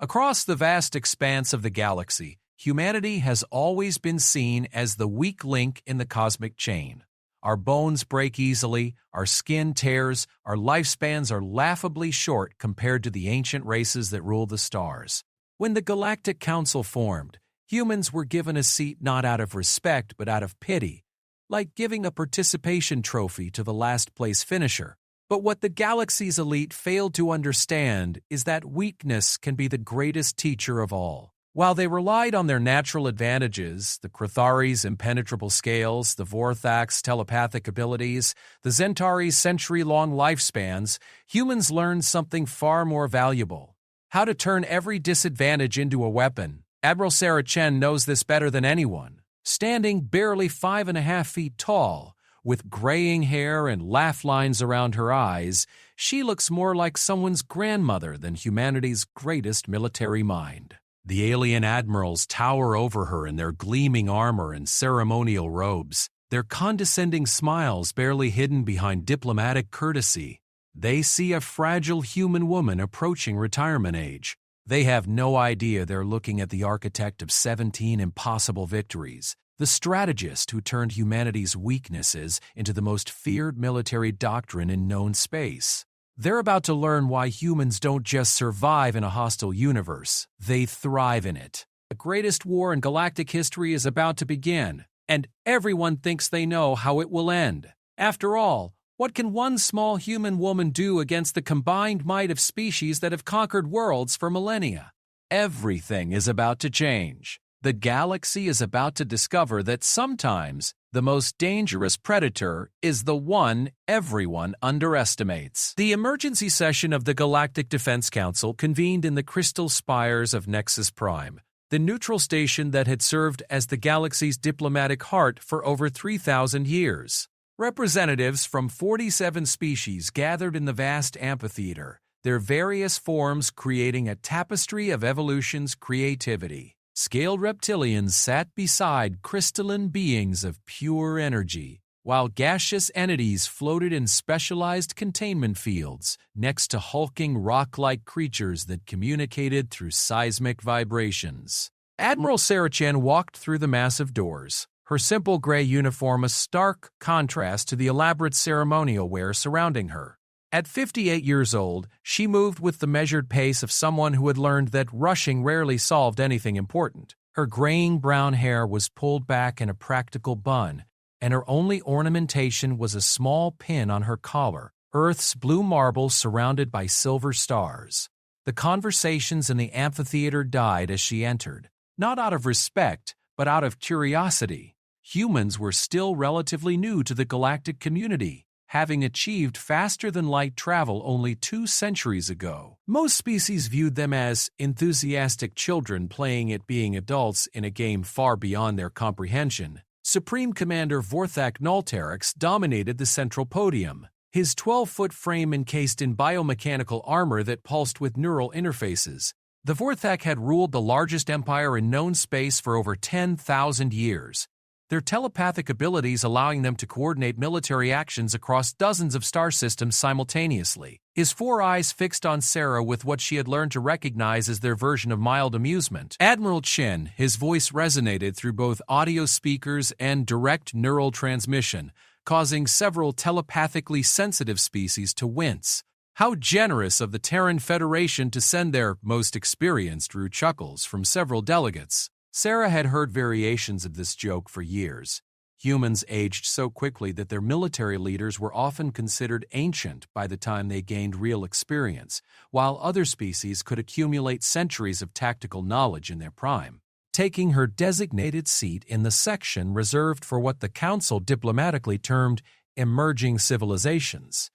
Across the vast expanse of the galaxy, humanity has always been seen as the weak link in the cosmic chain. Our bones break easily, our skin tears, our lifespans are laughably short compared to the ancient races that rule the stars. When the Galactic Council formed, humans were given a seat not out of respect but out of pity, like giving a participation trophy to the last-place finisher. But what the galaxy's elite failed to understand is that weakness can be the greatest teacher of all. While they relied on their natural advantages, the Chthari's impenetrable scales, the Vorthak's telepathic abilities, the Zentari's century-long lifespans, humans learned something far more valuable: how to turn every disadvantage into a weapon. Admiral Sarah Chen knows this better than anyone. Standing barely 5.5 feet tall, with graying hair and laugh lines around her eyes, she looks more like someone's grandmother than humanity's greatest military mind. The alien admirals tower over her in their gleaming armor and ceremonial robes, their condescending smiles barely hidden behind diplomatic courtesy. They see a fragile human woman approaching retirement age. They have no idea they're looking at the architect of 17 impossible victories, the strategist who turned humanity's weaknesses into the most feared military doctrine in known space. They're about to learn why humans don't just survive in a hostile universe, they thrive in it. The greatest war in galactic history is about to begin, and everyone thinks they know how it will end. After all, what can one small human woman do against the combined might of species that have conquered worlds for millennia? Everything is about to change. The galaxy is about to discover that sometimes the most dangerous predator is the one everyone underestimates. The emergency session of the Galactic Defense Council convened in the crystal spires of Nexus Prime, the neutral station that had served as the galaxy's diplomatic heart for over 3,000 years. Representatives from 47 species gathered in the vast amphitheater, their various forms creating a tapestry of evolution's creativity. Scaled reptilians sat beside crystalline beings of pure energy, while gaseous entities floated in specialized containment fields next to hulking rock-like creatures that communicated through seismic vibrations. Admiral Sarah Chen walked through the massive doors, her simple gray uniform a stark contrast to the elaborate ceremonial wear surrounding her. At 58 years old, she moved with the measured pace of someone who had learned that rushing rarely solved anything important. Her graying brown hair was pulled back in a practical bun, and her only ornamentation was a small pin on her collar, Earth's blue marble surrounded by silver stars. The conversations in the amphitheater died as she entered, not out of respect, but out of curiosity. Humans were still relatively new to the galactic community, having achieved faster-than-light travel only 2 centuries ago. Most species viewed them as enthusiastic children playing at being adults in a game far beyond their comprehension. Supreme Commander Vorthak Nulterix dominated the central podium, his 12-foot frame encased in biomechanical armor that pulsed with neural interfaces. The Vorthak had ruled the largest empire in known space for over 10,000 years, their telepathic abilities allowing them to coordinate military actions across dozens of star systems simultaneously. His 4 eyes fixed on Sarah with what she had learned to recognize as their version of mild amusement. Admiral Chen, his voice resonated through both audio speakers and direct neural transmission, causing several telepathically sensitive species to wince. How generous of the Terran Federation to send their most experienced, drew chuckles from several delegates. Sarah had heard variations of this joke for years. Humans aged so quickly that their military leaders were often considered ancient by the time they gained real experience, while other species could accumulate centuries of tactical knowledge in their prime. Taking her designated seat in the section reserved for what the Council diplomatically termed emerging civilizations.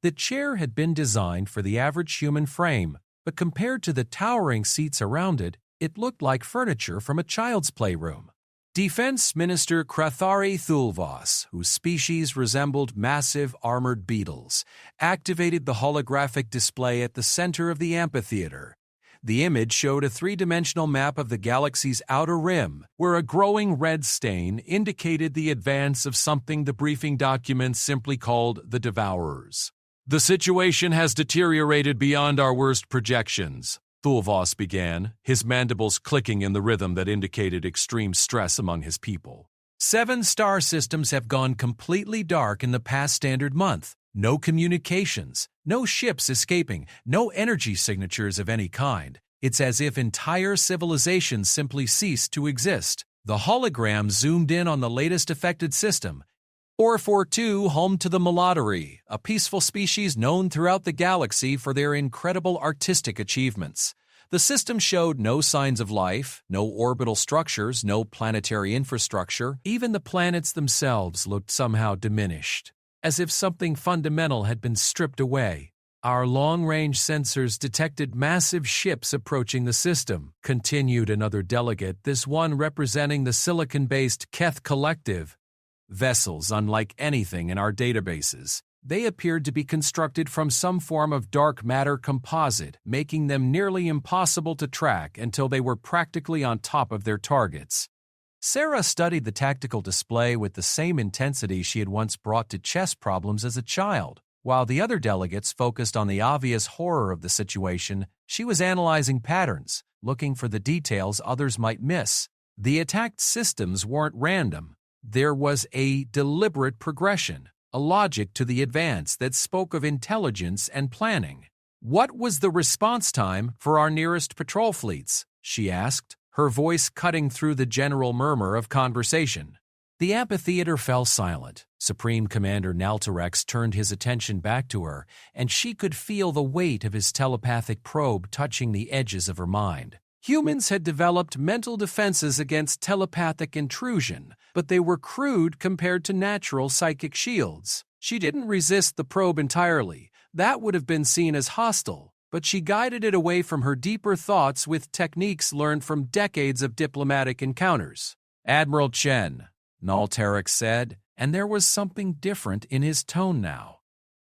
The chair had been designed for the average human frame, but compared to the towering seats around it, it looked like furniture from a child's playroom. Defense Minister Krathari Thulvos, whose species resembled massive armored beetles, activated the holographic display at the center of the amphitheater. The image showed a 3-dimensional map of the galaxy's outer rim, where a growing red stain indicated the advance of something the briefing document simply called the Devourers. "The situation has deteriorated beyond our worst projections," Thulvos began, his mandibles clicking in the rhythm that indicated extreme stress among his people. 7 star systems have gone completely dark in the past standard month. No communications, no ships escaping, no energy signatures of any kind. It's as if entire civilizations simply ceased to exist. The hologram zoomed in on the latest affected system. Orcs, home to the Melodary, a peaceful species known throughout the galaxy for their incredible artistic achievements. The system showed no signs of life, no orbital structures, no planetary infrastructure. Even the planets themselves looked somehow diminished, as if something fundamental had been stripped away. Our long-range sensors detected massive ships approaching the system, continued another delegate, this one representing the silicon-based Keth Collective. Vessels unlike anything in our databases. They appeared to be constructed from some form of dark matter composite, making them nearly impossible to track until they were practically on top of their targets. Sarah studied the tactical display with the same intensity she had once brought to chess problems as a child. While the other delegates focused on the obvious horror of the situation, she was analyzing patterns, looking for the details others might miss. The attacked systems weren't random. There was a deliberate progression, a logic to the advance that spoke of intelligence and planning. "What was the response time for our nearest patrol fleets?" she asked, her voice cutting through the general murmur of conversation. The amphitheater fell silent. Supreme Commander Naltarex turned his attention back to her, and she could feel the weight of his telepathic probe touching the edges of her mind. Humans had developed mental defenses against telepathic intrusion, but they were crude compared to natural psychic shields. She didn't resist the probe entirely. That would have been seen as hostile, but she guided it away from her deeper thoughts with techniques learned from decades of diplomatic encounters. "Admiral Chen," Naltarex said, and there was something different in his tone now.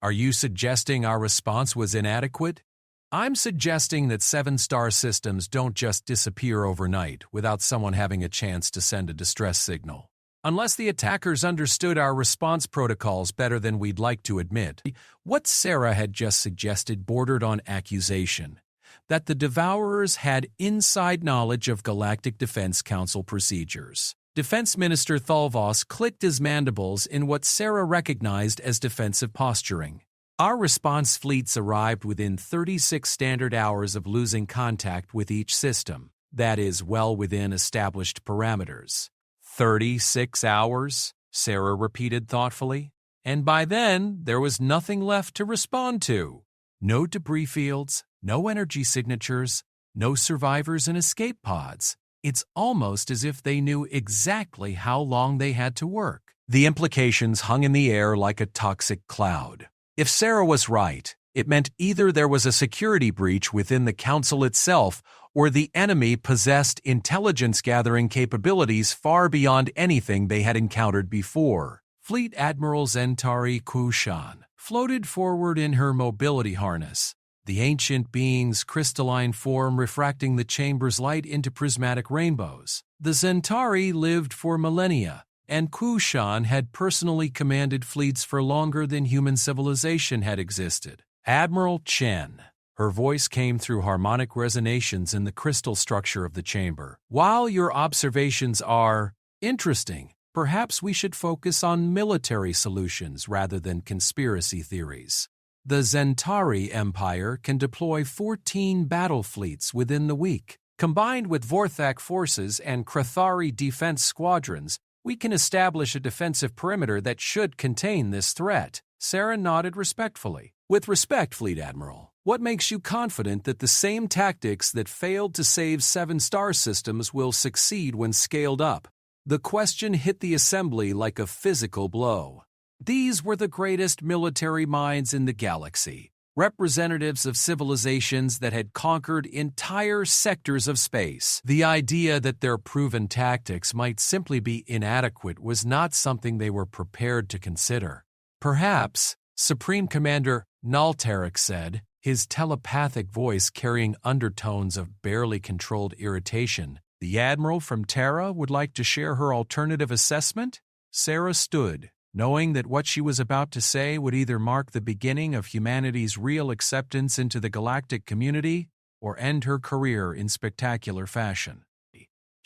"Are you suggesting our response was inadequate?" "I'm suggesting that 7-star systems don't just disappear overnight without someone having a chance to send a distress signal. Unless the attackers understood our response protocols better than we'd like to admit." What Sarah had just suggested bordered on accusation. That the Devourers had inside knowledge of Galactic Defense Council procedures. Defense Minister Thulvos clicked his mandibles in what Sarah recognized as defensive posturing. "Our response fleets arrived within 36 standard hours of losing contact with each system. That is well within established parameters." 36 hours, Sarah repeated thoughtfully. And by then, there was nothing left to respond to. No debris fields, no energy signatures, no survivors in escape pods. It's almost as if they knew exactly how long they had to work. The implications hung in the air like a toxic cloud. If Sarah was right, it meant either there was a security breach within the Council itself, or the enemy possessed intelligence-gathering capabilities far beyond anything they had encountered before. Fleet Admiral Zentari Kushan floated forward in her mobility harness, the ancient being's crystalline form refracting the chamber's light into prismatic rainbows. The Zentari lived for millennia, and Kushan had personally commanded fleets for longer than human civilization had existed. "Admiral Chen." Her voice came through harmonic resonations in the crystal structure of the chamber. "While your observations are interesting, perhaps we should focus on military solutions rather than conspiracy theories. The Zentari Empire can deploy 14 battle fleets within the week. Combined with Vorthak forces and Krathari defense squadrons, we can establish a defensive perimeter that should contain this threat." Sarah nodded respectfully. "With respect, Fleet Admiral, what makes you confident that the same tactics that failed to save 7-star systems will succeed when scaled up?" The question hit the assembly like a physical blow. These were the greatest military minds in the galaxy, representatives of civilizations that had conquered entire sectors of space. The idea that their proven tactics might simply be inadequate was not something they were prepared to consider. "Perhaps," Supreme Commander Naltarex said, his telepathic voice carrying undertones of barely controlled irritation, "the Admiral from Terra would like to share her alternative assessment?" Sarah stood, knowing that what she was about to say would either mark the beginning of humanity's real acceptance into the galactic community or end her career in spectacular fashion.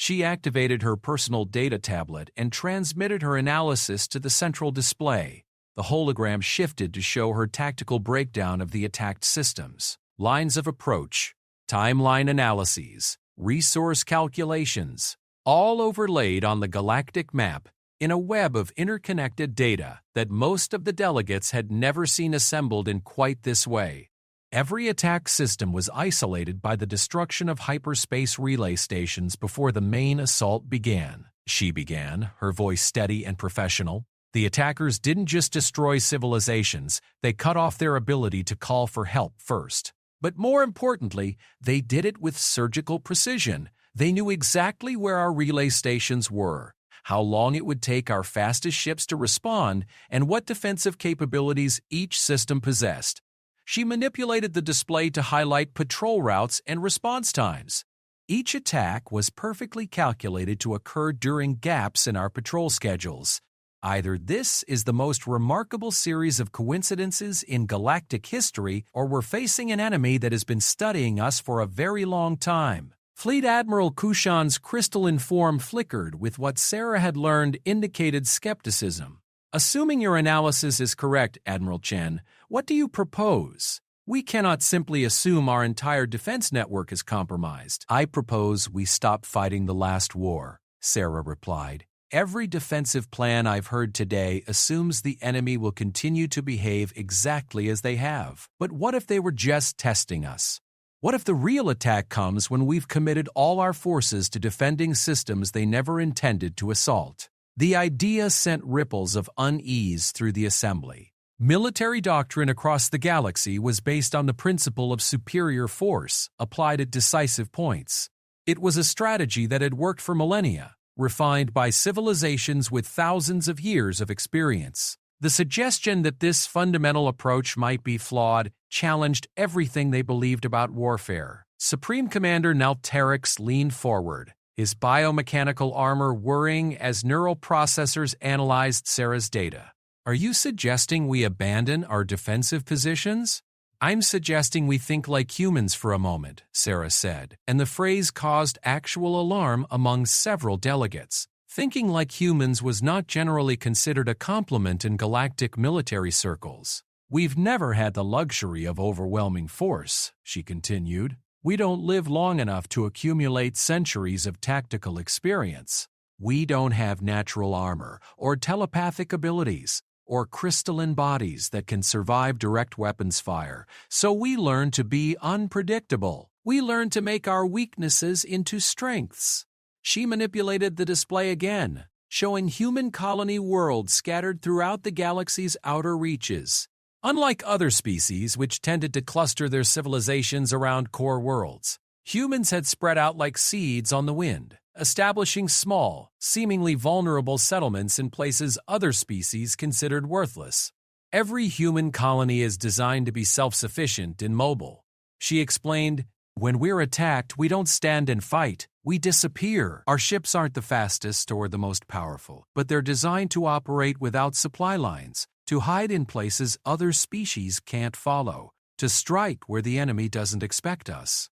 She activated her personal data tablet and transmitted her analysis to the central display. The hologram shifted to show her tactical breakdown of the attacked systems, lines of approach, timeline analyses, resource calculations, all overlaid on the galactic map in a web of interconnected data that most of the delegates had never seen assembled in quite this way. Every attack system was isolated by the destruction of hyperspace relay stations before the main assault began. She began, her voice steady and professional. The attackers didn't just destroy civilizations, they cut off their ability to call for help first. But more importantly, they did it with surgical precision. They knew exactly where our relay stations were, how long it would take our fastest ships to respond, and what defensive capabilities each system possessed. She manipulated the display to highlight patrol routes and response times. Each attack was perfectly calculated to occur during gaps in our patrol schedules. Either this is the most remarkable series of coincidences in galactic history, or we're facing an enemy that has been studying us for a very long time. Fleet Admiral Kushan's crystalline form flickered with what Sarah had learned indicated skepticism. Assuming your analysis is correct, Admiral Chen, what do you propose? We cannot simply assume our entire defense network is compromised. I propose we stop fighting the last war, Sarah replied. Every defensive plan I've heard today assumes the enemy will continue to behave exactly as they have. But what if they were just testing us? What if the real attack comes when we've committed all our forces to defending systems they never intended to assault? The idea sent ripples of unease through the assembly. Military doctrine across the galaxy was based on the principle of superior force applied at decisive points. It was a strategy that had worked for millennia, refined by civilizations with thousands of years of experience. The suggestion that this fundamental approach might be flawed challenged everything they believed about warfare. Supreme Commander Nalterix leaned forward, his biomechanical armor whirring as neural processors analyzed Sarah's data. Are you suggesting we abandon our defensive positions? I'm suggesting we think like humans for a moment, Sarah said, and the phrase caused actual alarm among several delegates. Thinking like humans was not generally considered a compliment in galactic military circles. We've never had the luxury of overwhelming force, she continued. We don't live long enough to accumulate centuries of tactical experience. We don't have natural armor, or telepathic abilities, or crystalline bodies that can survive direct weapons fire, so we learn to be unpredictable. We learn to make our weaknesses into strengths. She manipulated the display again, showing human colony worlds scattered throughout the galaxy's outer reaches. Unlike other species which tended to cluster their civilizations around core worlds, humans had spread out like seeds on the wind, establishing small, seemingly vulnerable settlements in places other species considered worthless. Every human colony is designed to be self-sufficient and mobile. She explained, when we're attacked, we don't stand and fight. We disappear. Our ships aren't the fastest or the most powerful, but they're designed to operate without supply lines, to hide in places other species can't follow, to strike where the enemy doesn't expect us.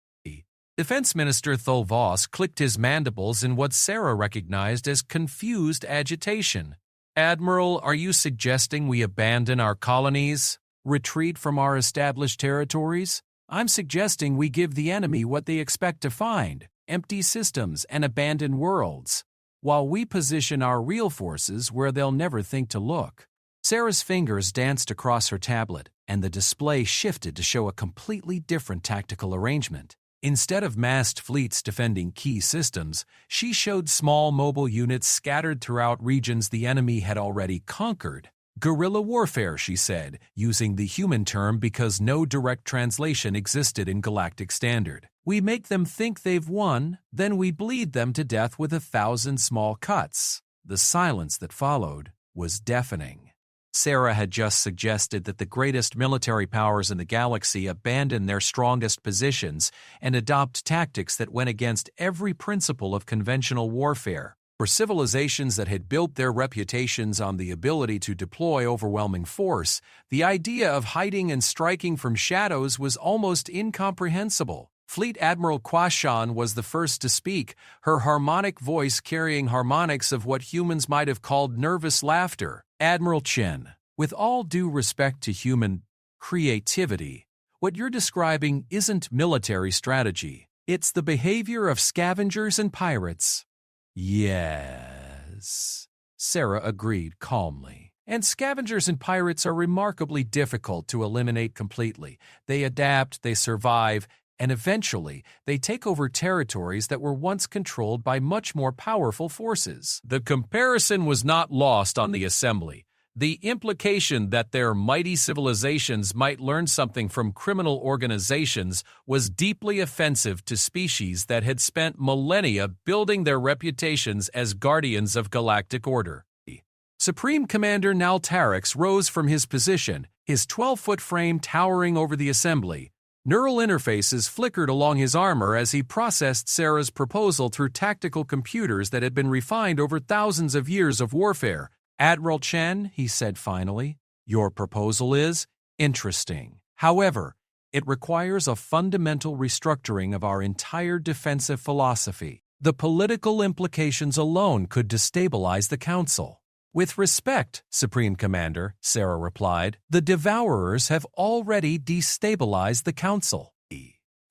Defense Minister Thol Voss clicked his mandibles in what Sarah recognized as confused agitation. Admiral, are you suggesting we abandon our colonies? Retreat from our established territories? I'm suggesting we give the enemy what they expect to find, empty systems and abandoned worlds, while we position our real forces where they'll never think to look. Sarah's fingers danced across her tablet, and the display shifted to show a completely different tactical arrangement. Instead of massed fleets defending key systems, she showed small mobile units scattered throughout regions the enemy had already conquered. Guerrilla warfare, she said, using the human term because no direct translation existed in Galactic Standard. We make them think they've won, then we bleed them to death with 1,000 small cuts. The silence that followed was deafening. Sarah had just suggested that the greatest military powers in the galaxy abandon their strongest positions and adopt tactics that went against every principle of conventional warfare. For civilizations that had built their reputations on the ability to deploy overwhelming force, the idea of hiding and striking from shadows was almost incomprehensible. Fleet Admiral Kwashan was the first to speak, her harmonic voice carrying harmonics of what humans might have called nervous laughter. Admiral Chen, with all due respect to human creativity, what you're describing isn't military strategy. It's the behavior of scavengers and pirates. Yes, Sarah agreed calmly. And scavengers and pirates are remarkably difficult to eliminate completely. They adapt, they survive, and eventually they take over territories that were once controlled by much more powerful forces. The comparison was not lost on the assembly. The implication that their mighty civilizations might learn something from criminal organizations was deeply offensive to species that had spent millennia building their reputations as guardians of galactic order. Supreme Commander Naltarix rose from his position, his 12-foot frame towering over the assembly. Neural interfaces flickered along his armor as he processed Sarah's proposal through tactical computers that had been refined over thousands of years of warfare. Admiral Chen, he said finally, your proposal is interesting. However, it requires a fundamental restructuring of our entire defensive philosophy. The political implications alone could destabilize the Council. With respect, Supreme Commander, Sarah replied, the Devourers have already destabilized the Council.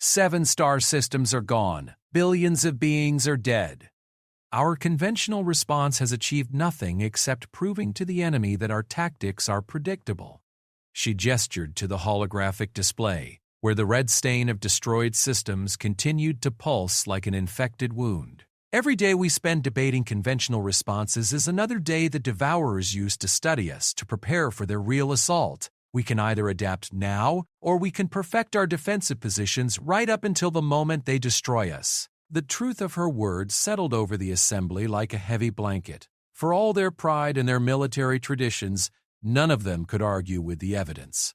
7-star systems are gone. Billions of beings are dead. Our conventional response has achieved nothing except proving to the enemy that our tactics are predictable. She gestured to the holographic display, where the red stain of destroyed systems continued to pulse like an infected wound. Every day we spend debating conventional responses is another day the Devourers use to study us, to prepare for their real assault. We can either adapt now, or we can perfect our defensive positions right up until the moment they destroy us. The truth of her words settled over the assembly like a heavy blanket. For all their pride and their military traditions, none of them could argue with the evidence.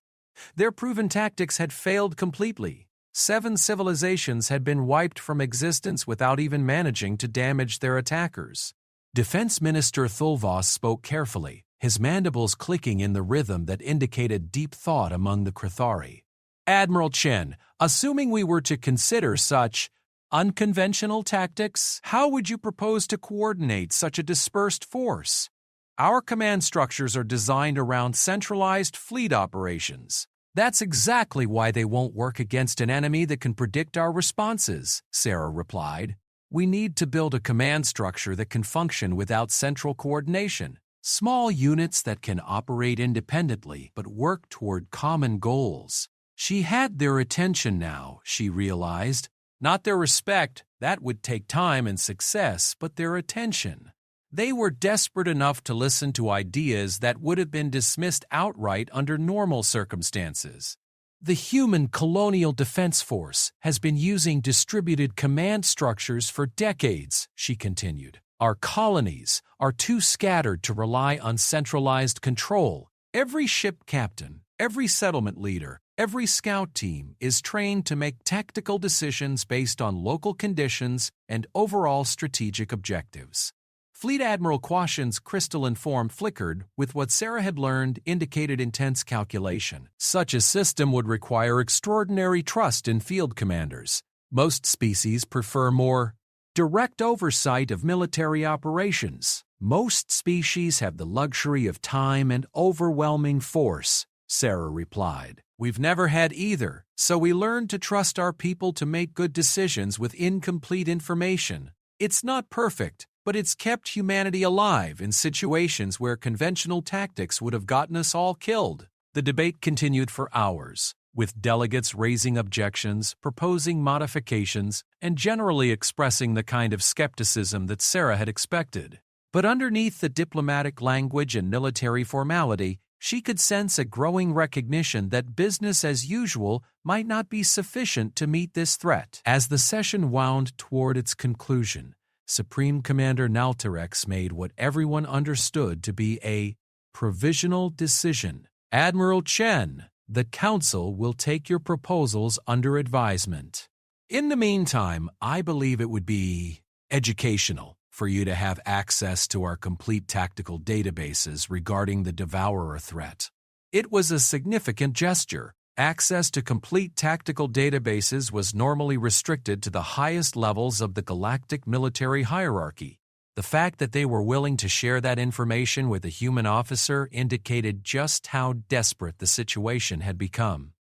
Their proven tactics had failed completely. 7 civilizations had been wiped from existence without even managing to damage their attackers. Defense Minister Thulvos spoke carefully, his mandibles clicking in the rhythm that indicated deep thought among the Krithari. Admiral Chen, assuming we were to consider such unconventional tactics, how would you propose to coordinate such a dispersed force? Our command structures are designed around centralized fleet operations. That's exactly why they won't work against an enemy that can predict our responses, Sarah replied. We need to build a command structure that can function without central coordination. Small units that can operate independently but work toward common goals. She had their attention now, she realized. Not their respect, that would take time and success, but their attention. They were desperate enough to listen to ideas that would have been dismissed outright under normal circumstances. The human colonial defense force has been using distributed command structures for decades, she continued. Our colonies are too scattered to rely on centralized control. Every ship captain, every settlement leader, every scout team is trained to make tactical decisions based on local conditions and overall strategic objectives. Fleet Admiral Kwashan's crystalline form flickered with what Sarah had learned indicated intense calculation. Such a system would require extraordinary trust in field commanders. Most species prefer more direct oversight of military operations. Most species have the luxury of time and overwhelming force, Sarah replied. We've never had either, so we learned to trust our people to make good decisions with incomplete information. It's not perfect, but it's kept humanity alive in situations where conventional tactics would have gotten us all killed. The debate continued for hours, with delegates raising objections, proposing modifications, and generally expressing the kind of skepticism that Sarah had expected. But underneath the diplomatic language and military formality, she could sense a growing recognition that business as usual might not be sufficient to meet this threat. As the session wound toward its conclusion, Supreme Commander Naltarix made what everyone understood to be a provisional decision. Admiral Chen, the Council will take your proposals under advisement. In the meantime, I believe it would be educational for you to have access to our complete tactical databases regarding the Devourer threat. It was a significant gesture, Access to complete tactical databases was normally restricted to the highest levels of the galactic military hierarchy. The fact that they were willing to share that information with a human officer indicated just how desperate the situation had become.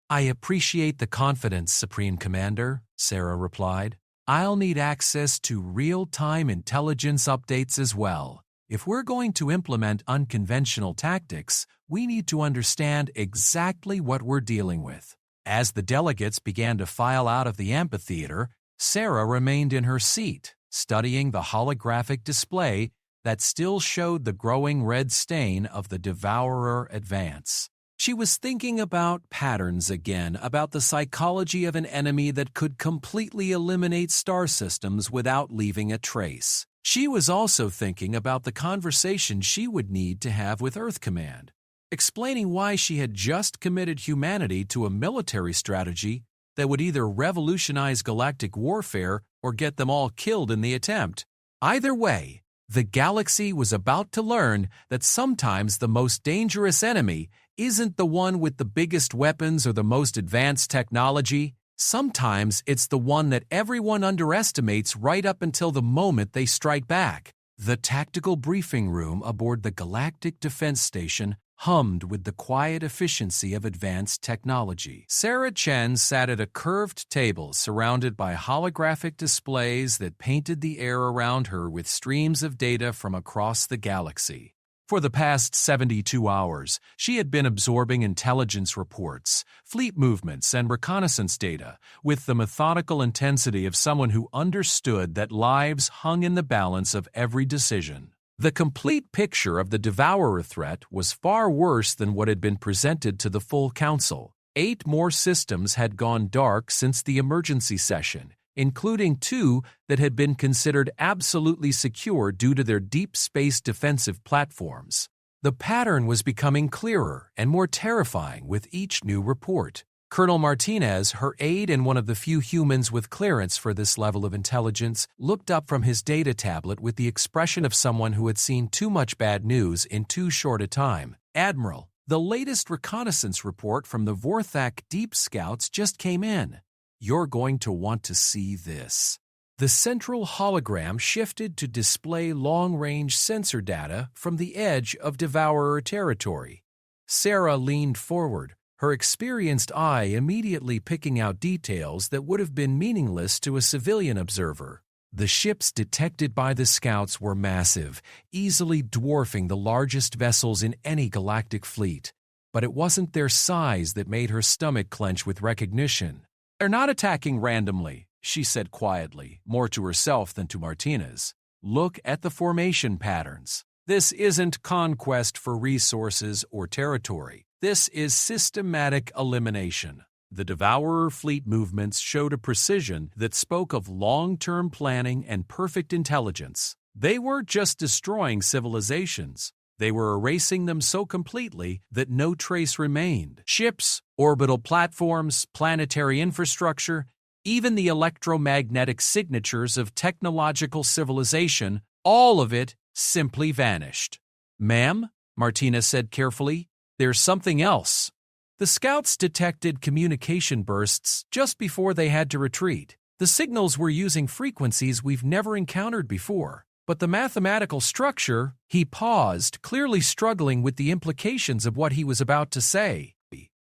"I appreciate the confidence, Supreme Commander," Sarah replied. "I'll need access to real-time intelligence updates as well. If we're going to implement unconventional tactics, we need to understand exactly what we're dealing with." As the delegates began to file out of the amphitheater, Sarah remained in her seat, studying the holographic display that still showed the growing red stain of the Devourer advance. She was thinking about patterns again, about the psychology of an enemy that could completely eliminate star systems without leaving a trace. She was also thinking about the conversation she would need to have with Earth Command, explaining why she had just committed humanity to a military strategy that would either revolutionize galactic warfare or get them all killed in the attempt. Either way, the galaxy was about to learn that sometimes the most dangerous enemy isn't the one with the biggest weapons or the most advanced technology. Sometimes it's the one that everyone underestimates right up until the moment they strike back. The tactical briefing room aboard the Galactic Defense Station hummed with the quiet efficiency of advanced technology. Sarah Chen sat at a curved table surrounded by holographic displays that painted the air around her with streams of data from across the galaxy. For the past 72 hours, she had been absorbing intelligence reports, fleet movements, and reconnaissance data with the methodical intensity of someone who understood that lives hung in the balance of every decision. The complete picture of the Devourer threat was far worse than what had been presented to the full council. 8 more systems had gone dark since the emergency session, including 2 that had been considered absolutely secure due to their deep space defensive platforms. The pattern was becoming clearer and more terrifying with each new report. Colonel Martinez, her aide and one of the few humans with clearance for this level of intelligence, looked up from his data tablet with the expression of someone who had seen too much bad news in too short a time. "Admiral, the latest reconnaissance report from the Vorthak Deep Scouts just came in. You're going to want to see this." The central hologram shifted to display long-range sensor data from the edge of Devourer territory. Sarah leaned forward, her experienced eye immediately picking out details that would have been meaningless to a civilian observer. The ships detected by the scouts were massive, easily dwarfing the largest vessels in any galactic fleet. But it wasn't their size that made her stomach clench with recognition. "They're not attacking randomly," she said quietly, more to herself than to Martinez. "Look at the formation patterns. This isn't conquest for resources or territory. This is systematic elimination." The Devourer fleet movements showed a precision that spoke of long-term planning and perfect intelligence. They weren't just destroying civilizations. They were erasing them so completely that no trace remained. Ships, orbital platforms, planetary infrastructure, even the electromagnetic signatures of technological civilization, all of it simply vanished. "Ma'am," Martinez said carefully, "there's something else." The scouts detected communication bursts just before they had to retreat. The signals were using frequencies we've never encountered before. But the mathematical structure, he paused, clearly struggling with the implications of what he was about to say.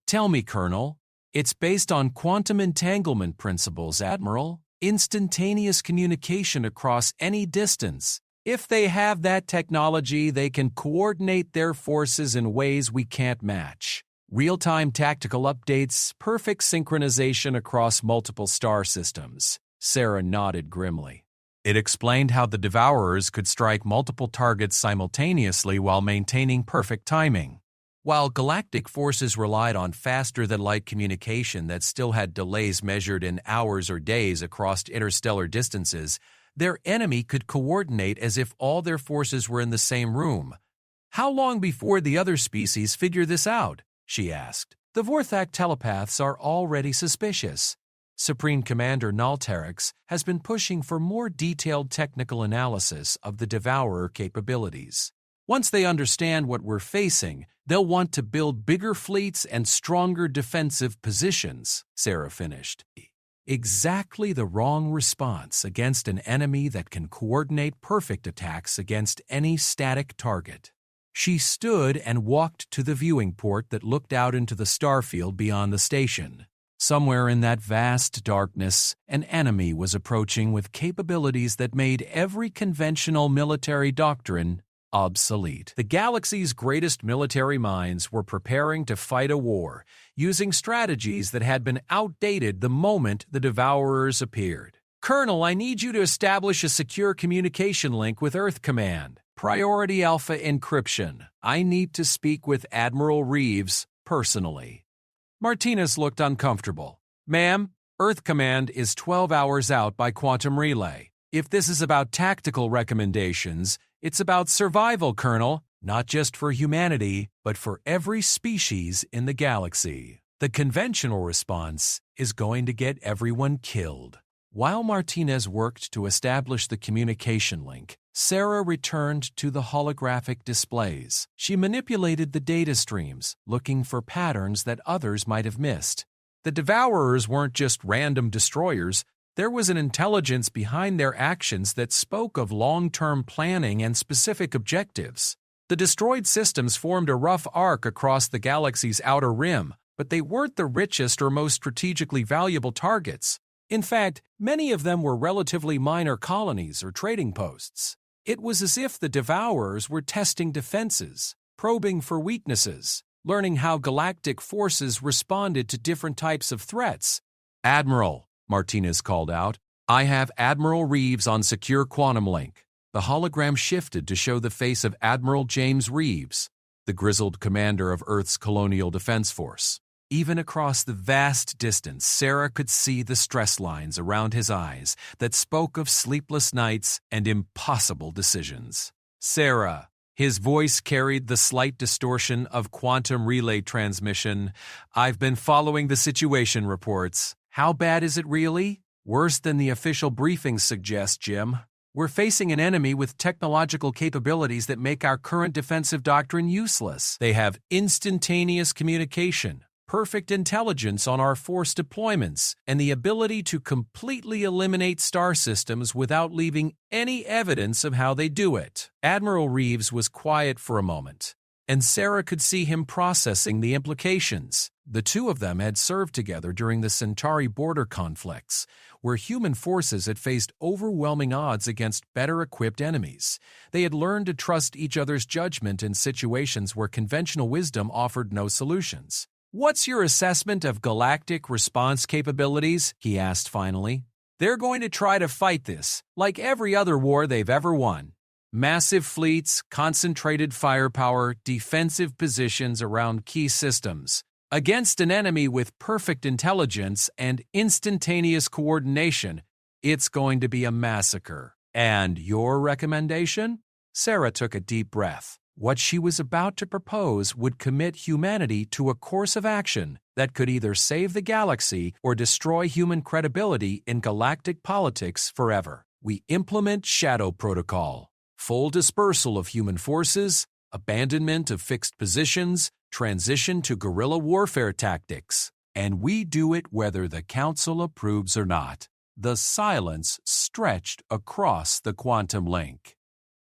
"Tell me, Colonel. It's based on quantum entanglement principles, Admiral. Instantaneous communication across any distance. If they have that technology, they can coordinate their forces in ways we can't match. Real-time tactical updates, perfect synchronization across multiple star systems." Sarah nodded grimly. It explained how the Devourers could strike multiple targets simultaneously while maintaining perfect timing. While galactic forces relied on faster-than-light communication that still had delays measured in hours or days across interstellar distances, their enemy could coordinate as if all their forces were in the same room. "How long before the other species figure this out?" she asked. "The Vorthak telepaths are already suspicious. Supreme Commander Nalterix has been pushing for more detailed technical analysis of the Devourer capabilities. Once they understand what we're facing, They'll want to build bigger fleets and stronger defensive positions, Sarah finished. Exactly the wrong response against an enemy that can coordinate perfect attacks against any static target. She stood and walked to the viewing port that looked out into the starfield beyond the station. Somewhere in that vast darkness, an enemy was approaching with capabilities that made every conventional military doctrine obsolete. The galaxy's greatest military minds were preparing to fight a war, using strategies that had been outdated the moment the Devourers appeared. Colonel, I need you to establish a secure communication link with Earth Command. Priority Alpha encryption. I need to speak with Admiral Reeves personally. Martinez looked uncomfortable. Ma'am, Earth Command is 12 hours out by quantum relay. If this is about tactical recommendations, it's about survival, Colonel, not just for humanity, but for every species in the galaxy. The conventional response is going to get everyone killed. While Martinez worked to establish the communication link, Sarah returned to the holographic displays. She manipulated the data streams, looking for patterns that others might have missed. The Devourers weren't just random destroyers. There was an intelligence behind their actions that spoke of long-term planning and specific objectives. The destroyed systems formed a rough arc across the galaxy's outer rim, but they weren't the richest or most strategically valuable targets. In fact, many of them were relatively minor colonies or trading posts. It was as if the Devourers were testing defenses, probing for weaknesses, learning how galactic forces responded to different types of threats. Admiral, Martinez called out, I have Admiral Reeves on secure quantum link. The hologram shifted to show the face of Admiral James Reeves, the grizzled commander of Earth's Colonial Defense Force. Even across the vast distance, Sarah could see the stress lines around his eyes that spoke of sleepless nights and impossible decisions. Sarah, his voice carried the slight distortion of quantum relay transmission. I've been following the situation reports. How bad is it really? Worse than the official briefings suggest, Jim. We're facing an enemy with technological capabilities that make our current defensive doctrine useless. They have instantaneous communication, perfect intelligence on our force deployments, and the ability to completely eliminate star systems without leaving any evidence of how they do it. Admiral Reeves was quiet for a moment, and Sarah could see him processing the implications. The two of them had served together during the Centauri border conflicts, where human forces had faced overwhelming odds against better-equipped enemies. They had learned to trust each other's judgment in situations where conventional wisdom offered no solutions. What's your assessment of galactic response capabilities? He asked finally. They're going to try to fight this, like every other war they've ever won. Massive fleets, concentrated firepower, defensive positions around key systems. Against an enemy with perfect intelligence and instantaneous coordination, it's going to be a massacre. And your recommendation? Sarah took a deep breath. What she was about to propose would commit humanity to a course of action that could either save the galaxy or destroy human credibility in galactic politics forever. We implement Shadow Protocol, full dispersal of human forces, abandonment of fixed positions, transition to guerrilla warfare tactics, and we do it whether the Council approves or not. The silence stretched across the quantum link.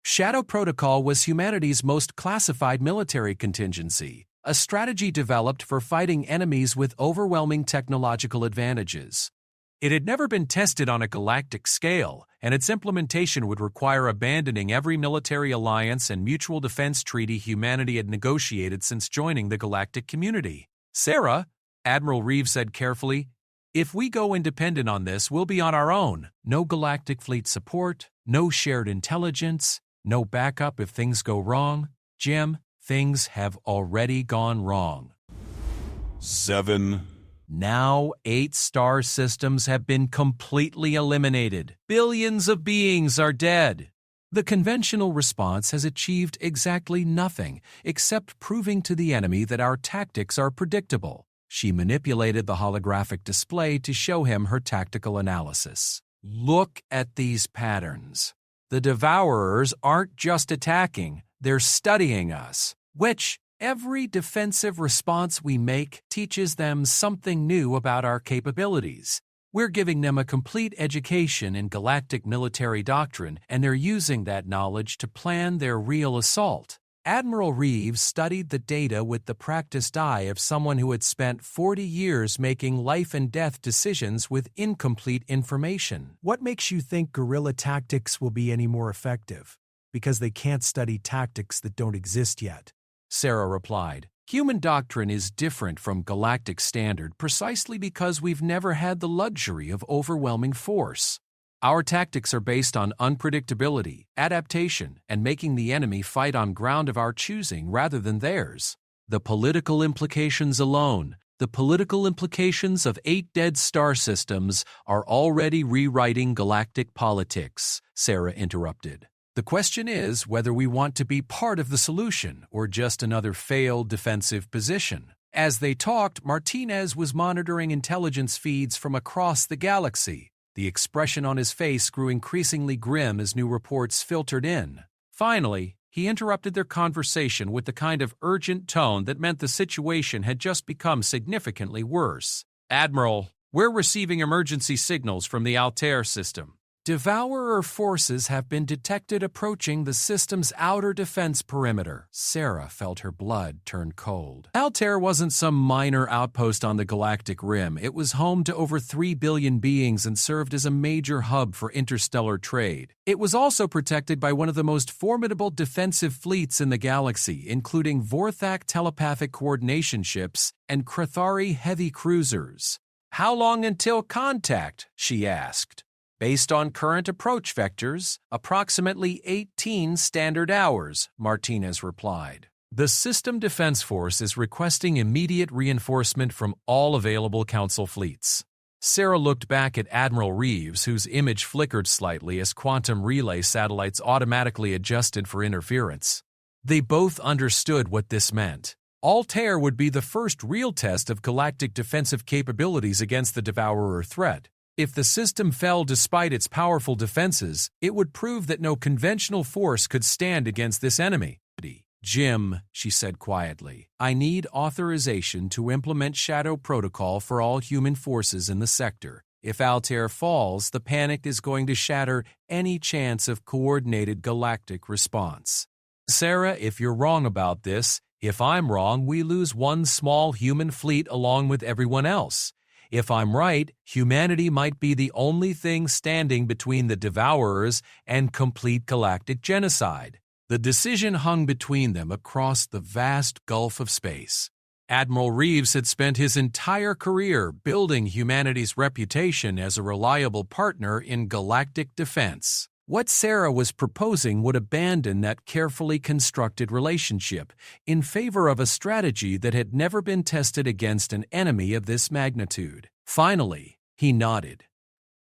Shadow Protocol was humanity's most classified military contingency, a strategy developed for fighting enemies with overwhelming technological advantages. It had never been tested on a galactic scale, and its implementation would require abandoning every military alliance and mutual defense treaty humanity had negotiated since joining the galactic community. Sarah, Admiral Reeves said carefully, if we go independent on this, we'll be on our own. No galactic fleet support, no shared intelligence, no backup if things go wrong. Jim, things have already gone wrong. 7. Now 8 star systems have been completely eliminated. Billions of beings are dead. The conventional response has achieved exactly nothing except proving to the enemy that our tactics are predictable. She manipulated the holographic display to show him her tactical analysis. Look at these patterns. The Devourers aren't just attacking, they're studying us. Which Every defensive response we make teaches them something new about our capabilities. We're giving them a complete education in galactic military doctrine, and they're using that knowledge to plan their real assault. Admiral Reeves studied the data with the practiced eye of someone who had spent 40 years making life-and-death decisions with incomplete information. What makes you think guerrilla tactics will be any more effective? Because they can't study tactics that don't exist yet. Sarah replied, "Human doctrine is different from galactic standard precisely because we've never had the luxury of overwhelming force. Our tactics are based on unpredictability, adaptation, and making the enemy fight on ground of our choosing rather than theirs. The political implications alone, the political implications of 8 dead star systems, are already rewriting galactic politics," Sarah interrupted. "The question is whether we want to be part of the solution or just another failed defensive position." As they talked, Martinez was monitoring intelligence feeds from across the galaxy. The expression on his face grew increasingly grim as new reports filtered in. Finally, he interrupted their conversation with the kind of urgent tone that meant the situation had just become significantly worse. "Admiral, we're receiving emergency signals from the Altair system. Devourer forces have been detected approaching the system's outer defense perimeter." Sarah felt her blood turn cold. Altair wasn't some minor outpost on the galactic rim. It was home to over 3 billion beings and served as a major hub for interstellar trade. It was also protected by one of the most formidable defensive fleets in the galaxy, including Vorthak telepathic coordination ships and Krathari heavy cruisers. "How long until contact?" she asked. "Based on current approach vectors, approximately 18 standard hours," Martinez replied. "The System Defense Force is requesting immediate reinforcement from all available Council fleets." Sarah looked back at Admiral Reeves, whose image flickered slightly as quantum relay satellites automatically adjusted for interference. They both understood what this meant. Altair would be the first real test of galactic defensive capabilities against the Devourer threat. If the system fell despite its powerful defenses, it would prove that no conventional force could stand against this enemy. "Jim," she said quietly, "I need authorization to implement Shadow Protocol for all human forces in the sector. If Altair falls, the panic is going to shatter any chance of coordinated galactic response." "Sarah, if you're wrong about this, if I'm wrong, we lose one small human fleet along with everyone else. If I'm right, humanity might be the only thing standing between the Devourers and complete galactic genocide." The decision hung between them across the vast gulf of space. Admiral Reeves had spent his entire career building humanity's reputation as a reliable partner in galactic defense. What Sarah was proposing would abandon that carefully constructed relationship in favor of a strategy that had never been tested against an enemy of this magnitude. Finally, he nodded.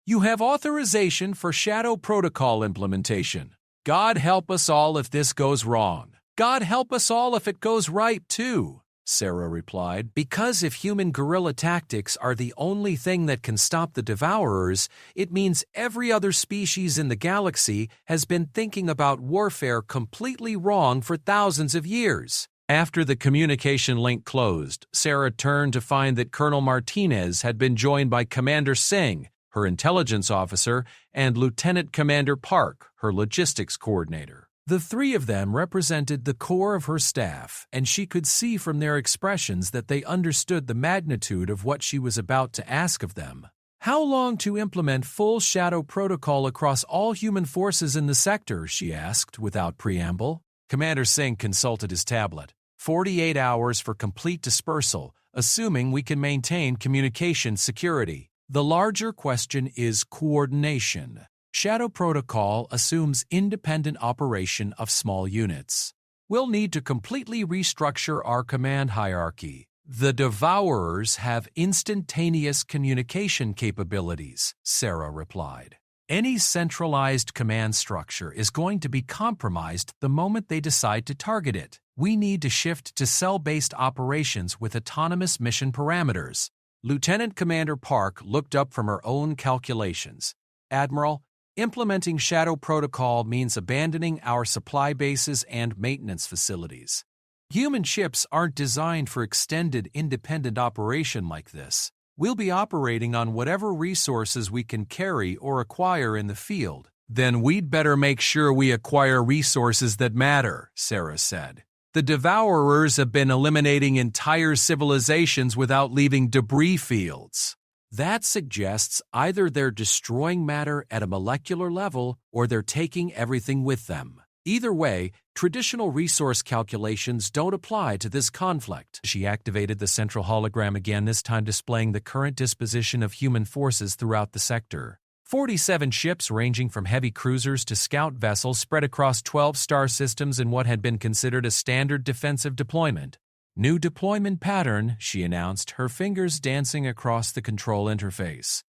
"You have authorization for Shadow Protocol implementation. God help us all if this goes wrong. God help us all if it goes right, too," Sarah replied, "because if human guerrilla tactics are the only thing that can stop the Devourers, it means every other species in the galaxy has been thinking about warfare completely wrong for thousands of years." After the communication link closed, Sarah turned to find that Colonel Martinez had been joined by Commander Singh, her intelligence officer, and Lieutenant Commander Park, her logistics coordinator. The three of them represented the core of her staff, and she could see from their expressions that they understood the magnitude of what she was about to ask of them. "How long to implement full Shadow Protocol across all human forces in the sector?" she asked without preamble. Commander Singh consulted his tablet. 48 hours for complete dispersal, assuming we can maintain communication security. The larger question is coordination. Shadow Protocol assumes independent operation of small units. We'll need to completely restructure our command hierarchy. The Devourers have instantaneous communication capabilities, Sarah replied. Any centralized command structure is going to be compromised the moment they decide to target it. We need to shift to cell-based operations with autonomous mission parameters. Lieutenant Commander Park looked up from her own calculations. "Admiral, implementing Shadow Protocol means abandoning our supply bases and maintenance facilities. Human ships aren't designed for extended independent operation like this. We'll be operating on whatever resources we can carry or acquire in the field. Then we'd better make sure we acquire resources that matter, Sarah said. The Devourers have been eliminating entire civilizations without leaving debris fields. That suggests either they're destroying matter at a molecular level or they're taking everything with them. Either way, traditional resource calculations don't apply to this conflict. She activated the central hologram again, this time displaying the current disposition of human forces throughout the sector. 47 ships ranging from heavy cruisers to scout vessels spread across 12 star systems in what had been considered a standard defensive deployment. New deployment pattern, she announced, her fingers dancing across the control interface.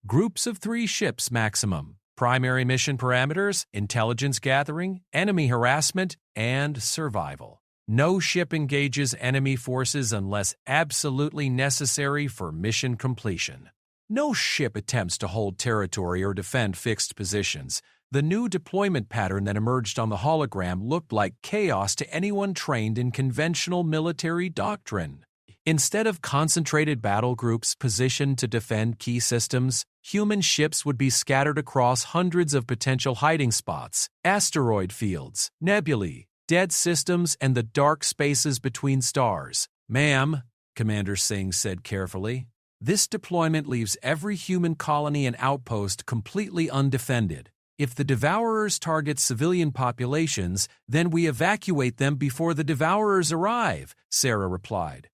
Groups of 3 ships maximum. Primary mission parameters: intelligence gathering, enemy harassment, and survival. No ship engages enemy forces unless absolutely necessary for mission completion. No ship attempts to hold territory or defend fixed positions. The new deployment pattern that emerged on the hologram looked like chaos to anyone trained in conventional military doctrine. Instead of concentrated battle groups positioned to defend key systems, human ships would be scattered across hundreds of potential hiding spots, asteroid fields, nebulae, dead systems, and the dark spaces between stars. "Ma'am," Commander Singh said carefully, "this deployment leaves every human colony and outpost completely undefended. If the Devourers target civilian populations, then we evacuate them before the Devourers arrive," Sarah replied.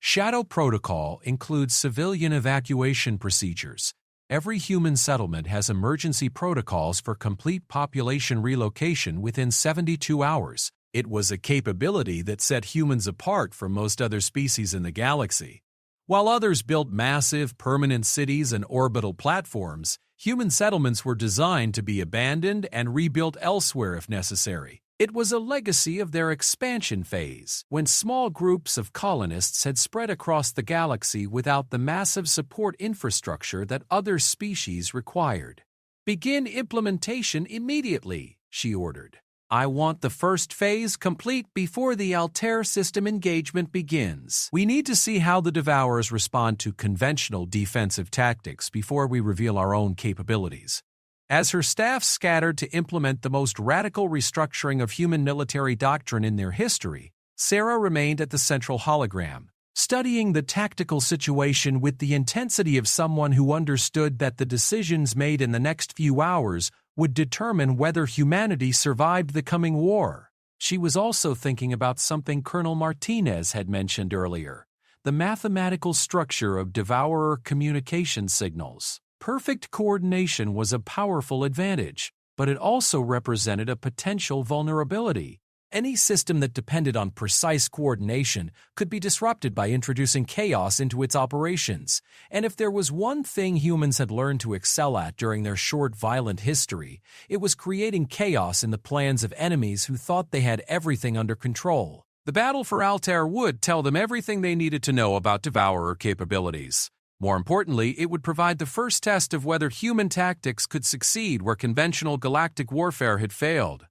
Shadow Protocol includes civilian evacuation procedures. Every human settlement has emergency protocols for complete population relocation within 72 hours. It was a capability that set humans apart from most other species in the galaxy. While others built massive, permanent cities and orbital platforms, human settlements were designed to be abandoned and rebuilt elsewhere if necessary. It was a legacy of their expansion phase, when small groups of colonists had spread across the galaxy without the massive support infrastructure that other species required. "Begin implementation immediately," she ordered. "I want the first phase complete before the Altair system engagement begins. We need to see how the Devourers respond to conventional defensive tactics before we reveal our own capabilities." As her staff scattered to implement the most radical restructuring of human military doctrine in their history, Sarah remained at the central hologram, studying the tactical situation with the intensity of someone who understood that the decisions made in the next few hours would determine whether humanity survived the coming war. She was also thinking about something Colonel Martinez had mentioned earlier: the mathematical structure of Devourer communication signals. Perfect coordination was a powerful advantage, but it also represented a potential vulnerability. Any system that depended on precise coordination could be disrupted by introducing chaos into its operations. And if there was one thing humans had learned to excel at during their short, violent history, it was creating chaos in the plans of enemies who thought they had everything under control. The battle for Altair would tell them everything they needed to know about Devourer capabilities. More importantly, it would provide the first test of whether human tactics could succeed where conventional galactic warfare had failed.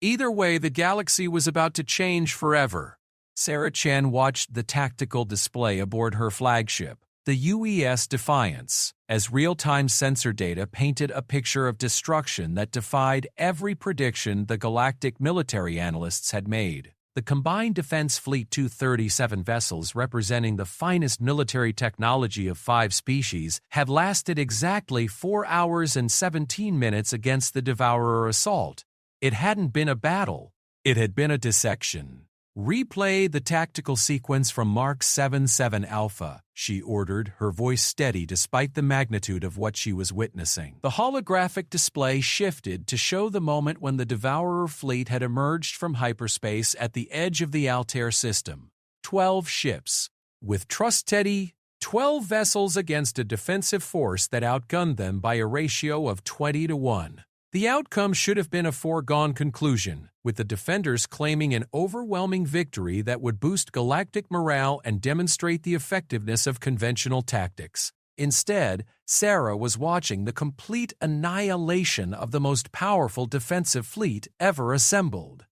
Either way, the galaxy was about to change forever. Sarah Chen watched the tactical display aboard her flagship, the UES Defiance, as real-time sensor data painted a picture of destruction that defied every prediction the galactic military analysts had made. The Combined Defense Fleet 237 vessels, representing the finest military technology of 5 species, had lasted exactly 4 hours and 17 minutes against the Devourer assault. It hadn't been a battle. It had been a dissection. "Replay the tactical sequence from Mark 77 Alpha," she ordered, her voice steady despite the magnitude of what she was witnessing. The holographic display shifted to show the moment when the Devourer fleet had emerged from hyperspace at the edge of the Altair system. 12 ships. With trustworthy 12 vessels against a defensive force that outgunned them by a ratio of 20 to 1. The outcome should have been a foregone conclusion, with the defenders claiming an overwhelming victory that would boost galactic morale and demonstrate the effectiveness of conventional tactics. Instead, Sarah was watching the complete annihilation of the most powerful defensive fleet ever assembled.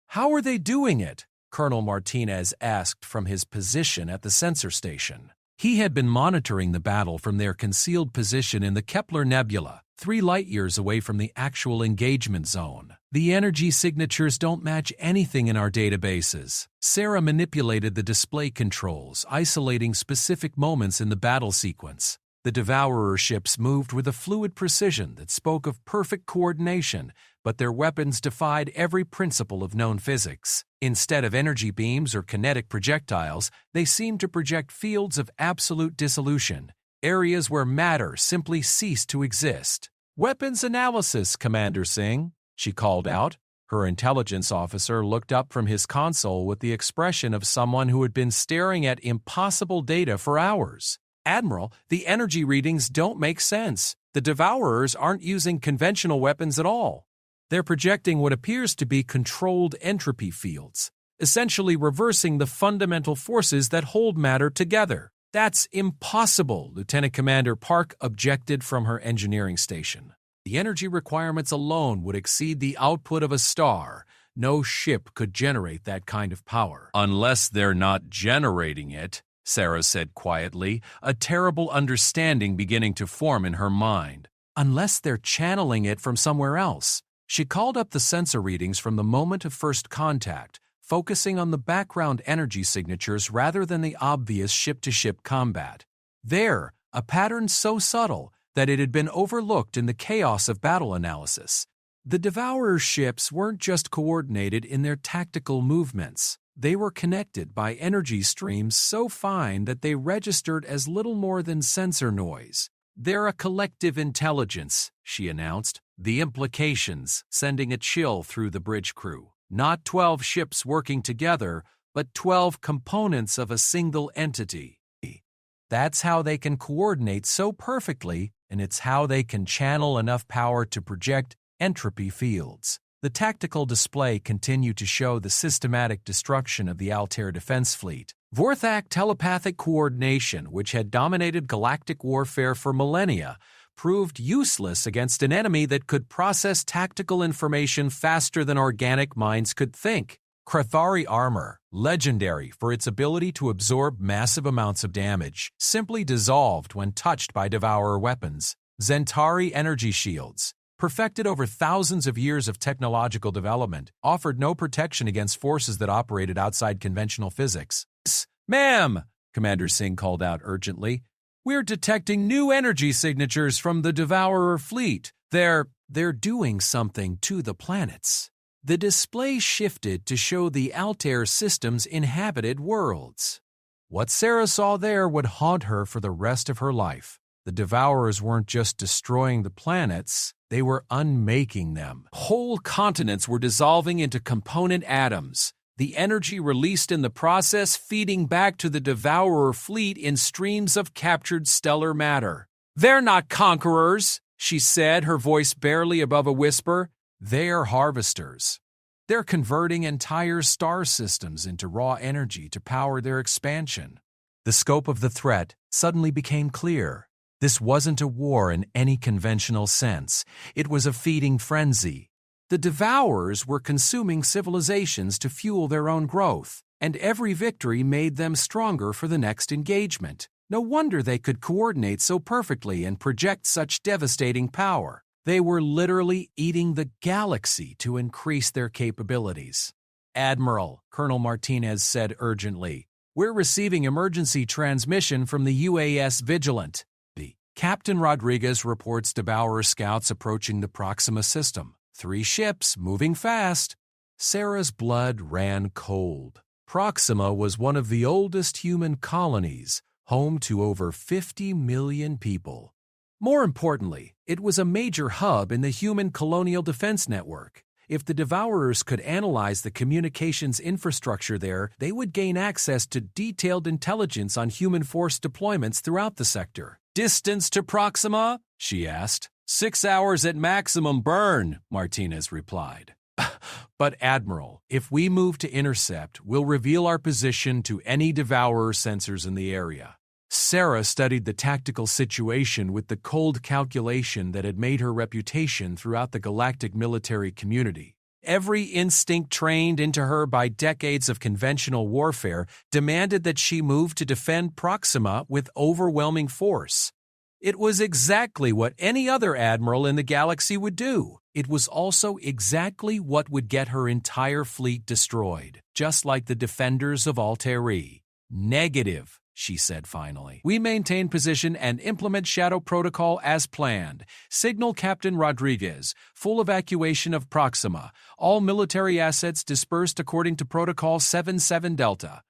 "How are they doing it?" Colonel Martinez asked from his position at the sensor station. He had been monitoring the battle from their concealed position in the Kepler Nebula, 3 light-years away from the actual engagement zone. The energy signatures don't match anything in our databases. Sarah manipulated the display controls, isolating specific moments in the battle sequence. The Devourer ships moved with a fluid precision that spoke of perfect coordination, but their weapons defied every principle of known physics. Instead of energy beams or kinetic projectiles, they seemed to project fields of absolute dissolution, areas where matter simply ceased to exist. "Weapons analysis, Commander Singh," she called out. Her intelligence officer looked up from his console with the expression of someone who had been staring at impossible data for hours. "Admiral, the energy readings don't make sense. The Devourers aren't using conventional weapons at all. They're projecting what appears to be controlled entropy fields, essentially reversing the fundamental forces that hold matter together." "That's impossible," Lieutenant Commander Park objected from her engineering station. "The energy requirements alone would exceed the output of a star. No ship could generate that kind of power." "Unless they're not generating it," Sarah said quietly, a terrible understanding beginning to form in her mind. "Unless they're channeling it from somewhere else." She called up the sensor readings from the moment of first contact, focusing on the background energy signatures rather than the obvious ship-to-ship combat. There, a pattern so subtle that it had been overlooked in the chaos of battle analysis. The Devourer ships weren't just coordinated in their tactical movements. They were connected by energy streams so fine that they registered as little more than sensor noise. "They're a collective intelligence," she announced, the implications sending a chill through the bridge crew. Not 12 ships working together, but 12 components of a single entity. That's how they can coordinate so perfectly, and it's how they can channel enough power to project entropy fields. The tactical display continued to show the systematic destruction of the Altair defense fleet. Vorthak telepathic coordination, which had dominated galactic warfare for millennia, proved useless against an enemy that could process tactical information faster than organic minds could think. Krathari armor, legendary for its ability to absorb massive amounts of damage, simply dissolved when touched by Devourer weapons. Zentari energy shields, perfected over thousands of years of technological development, offered no protection against forces that operated outside conventional physics. "Ma'am," Commander Singh called out urgently, "we're detecting new energy signatures from the Devourer fleet. They're doing something to the planets." The display shifted to show the Altair system's inhabited worlds. What Sarah saw there would haunt her for the rest of her life. The Devourers weren't just destroying the planets, they were unmaking them. Whole continents were dissolving into component atoms, the energy released in the process feeding back to the Devourer fleet in streams of captured stellar matter. "They're not conquerors," she said, her voice barely above a whisper. "They're harvesters. They're converting entire star systems into raw energy to power their expansion." The scope of the threat suddenly became clear. This wasn't a war in any conventional sense. It was a feeding frenzy. The Devourers were consuming civilizations to fuel their own growth, and every victory made them stronger for the next engagement. No wonder they could coordinate so perfectly and project such devastating power. They were literally eating the galaxy to increase their capabilities. "Admiral," Colonel Martinez said urgently, "we're receiving emergency transmission from the UAS Vigilant. Captain Rodriguez reports Devourer scouts approaching the Proxima system. 3 ships, moving fast." Sarah's blood ran cold. Proxima was one of the oldest human colonies, home to over 50 million people. More importantly, it was a major hub in the human colonial defense network. If the Devourers could analyze the communications infrastructure there, they would gain access to detailed intelligence on human force deployments throughout the sector. "Distance to Proxima?" she asked. 6 hours at maximum burn, Martinez replied. "But Admiral, if we move to intercept, we'll reveal our position to any Devourer sensors in the area." Sarah studied the tactical situation with the cold calculation that had made her reputation throughout the galactic military community. Every instinct trained into her by decades of conventional warfare demanded that she move to defend Proxima with overwhelming force. It was exactly what any other admiral in the galaxy would do. It was also exactly what would get her entire fleet destroyed, just like the defenders of Altairi. Negative, she said finally. We maintain position and implement Shadow Protocol as planned. Signal Captain Rodriguez. Full evacuation of Proxima. All military assets dispersed according to Protocol 77 Delta.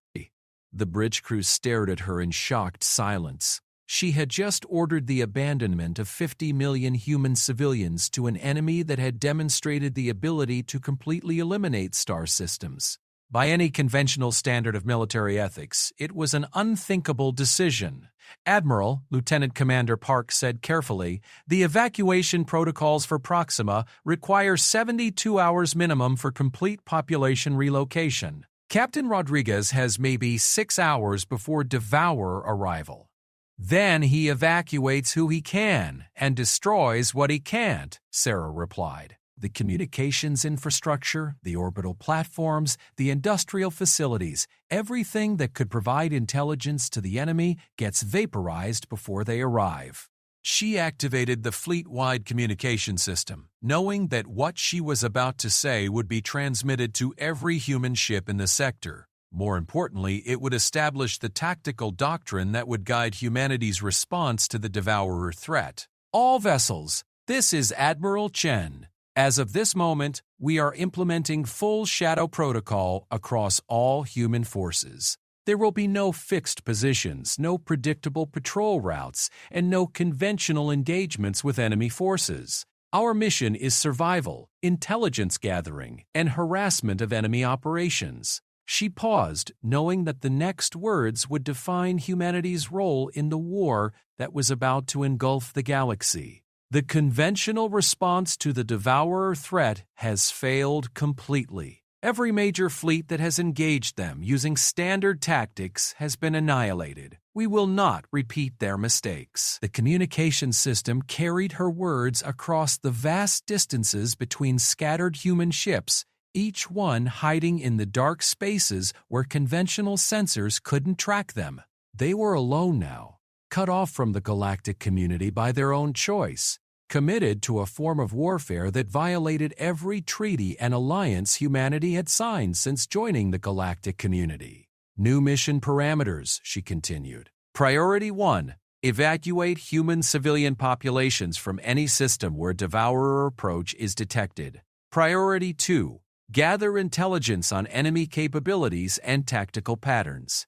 The bridge crew stared at her in shocked silence. She had just ordered the abandonment of 50 million human civilians to an enemy that had demonstrated the ability to completely eliminate star systems. By any conventional standard of military ethics, it was an unthinkable decision. Admiral, Lieutenant Commander Park said carefully, the evacuation protocols for Proxima require 72 hours minimum for complete population relocation. Captain Rodriguez has maybe 6 hours before Devourer arrival. Then he evacuates who he can and destroys what he can't, Sarah replied. The communications infrastructure, the orbital platforms, the industrial facilities, everything that could provide intelligence to the enemy gets vaporized before they arrive. She activated the fleet-wide communication system, knowing that what she was about to say would be transmitted to every human ship in the sector. More importantly, it would establish the tactical doctrine that would guide humanity's response to the Devourer threat. All vessels, this is Admiral Chen. As of this moment, we are implementing full Shadow Protocol across all human forces. There will be no fixed positions, no predictable patrol routes, and no conventional engagements with enemy forces. Our mission is survival, intelligence gathering, and harassment of enemy operations. She paused, knowing that the next words would define humanity's role in the war that was about to engulf the galaxy. The conventional response to the Devourer threat has failed completely. Every major fleet that has engaged them using standard tactics has been annihilated. We will not repeat their mistakes. The communication system carried her words across the vast distances between scattered human ships, each one hiding in the dark spaces where conventional sensors couldn't track them. They were alone now, cut off from the galactic community by their own choice, committed to a form of warfare that violated every treaty and alliance humanity had signed since joining the galactic community. New mission parameters, she continued. Priority 1. Evacuate human civilian populations from any system where Devourer approach is detected. Priority 2. Gather intelligence on enemy capabilities and tactical patterns.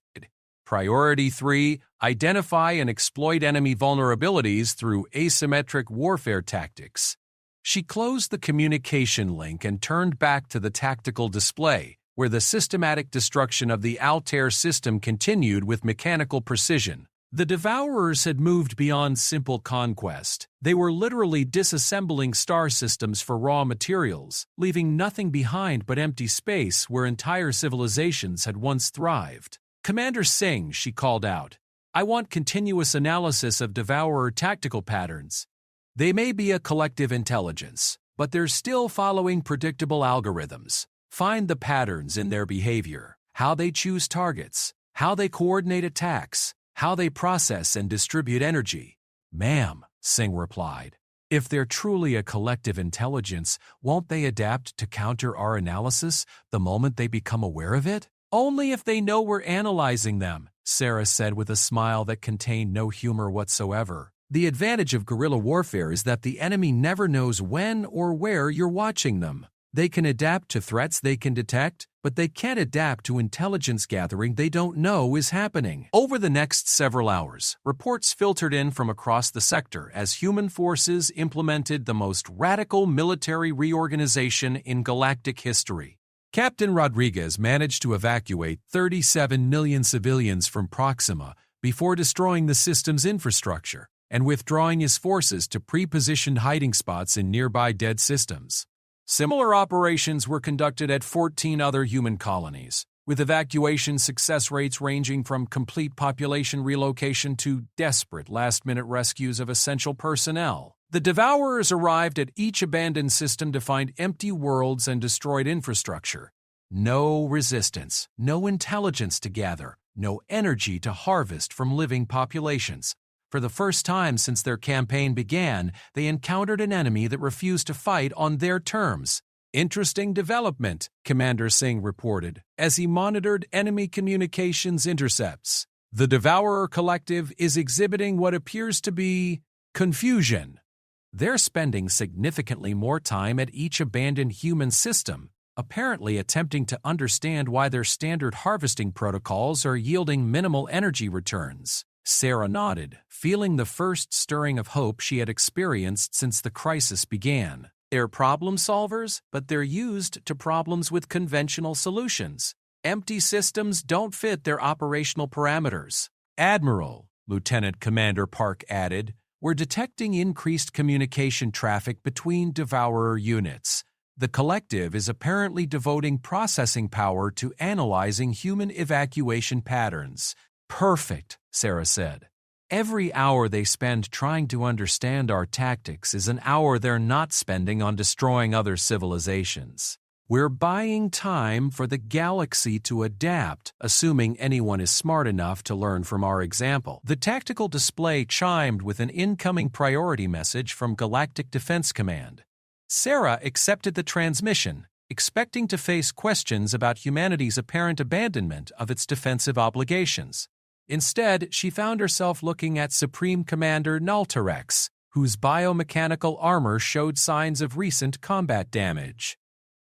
Priority 3. Identify and exploit enemy vulnerabilities through asymmetric warfare tactics. She closed the communication link and turned back to the tactical display, where the systematic destruction of the Altair system continued with mechanical precision. The Devourers had moved beyond simple conquest. They were literally disassembling star systems for raw materials, leaving nothing behind but empty space where entire civilizations had once thrived. Commander Singh, she called out, I want continuous analysis of Devourer tactical patterns. They may be a collective intelligence, but they're still following predictable algorithms. Find the patterns in their behavior, how they choose targets, how they coordinate attacks, how they process and distribute energy. Ma'am, Singh replied, if they're truly a collective intelligence, won't they adapt to counter our analysis the moment they become aware of it? Only if they know we're analyzing them, Sarah said with a smile that contained no humor whatsoever. The advantage of guerrilla warfare is that the enemy never knows when or where you're watching them. They can adapt to threats they can detect, but they can't adapt to intelligence gathering they don't know is happening. Over the next several hours, reports filtered in from across the sector as human forces implemented the most radical military reorganization in galactic history. Captain Rodriguez managed to evacuate 37 million civilians from Proxima before destroying the system's infrastructure and withdrawing his forces to pre-positioned hiding spots in nearby dead systems. Similar operations were conducted at 14 other human colonies, with evacuation success rates ranging from complete population relocation to desperate last-minute rescues of essential personnel. The Devourers arrived at each abandoned system to find empty worlds and destroyed infrastructure. No resistance, no intelligence to gather, no energy to harvest from living populations. For the first time since their campaign began, they encountered an enemy that refused to fight on their terms. Interesting development, Commander Singh reported, as he monitored enemy communications intercepts. The Devourer Collective is exhibiting what appears to be confusion. They're spending significantly more time at each abandoned human system, apparently attempting to understand why their standard harvesting protocols are yielding minimal energy returns. Sarah nodded, feeling the first stirring of hope she had experienced since the crisis began. They're problem solvers, but they're used to problems with conventional solutions. Empty systems don't fit their operational parameters. Admiral, Lieutenant Commander Park added, we're detecting increased communication traffic between Devourer units. The collective is apparently devoting processing power to analyzing human evacuation patterns. Perfect, Sarah said. Every hour they spend trying to understand our tactics is an hour they're not spending on destroying other civilizations. We're buying time for the galaxy to adapt, assuming anyone is smart enough to learn from our example. The tactical display chimed with an incoming priority message from Galactic Defense Command. Sarah accepted the transmission, expecting to face questions about humanity's apparent abandonment of its defensive obligations. Instead, she found herself looking at Supreme Commander Naltarex, whose biomechanical armor showed signs of recent combat damage.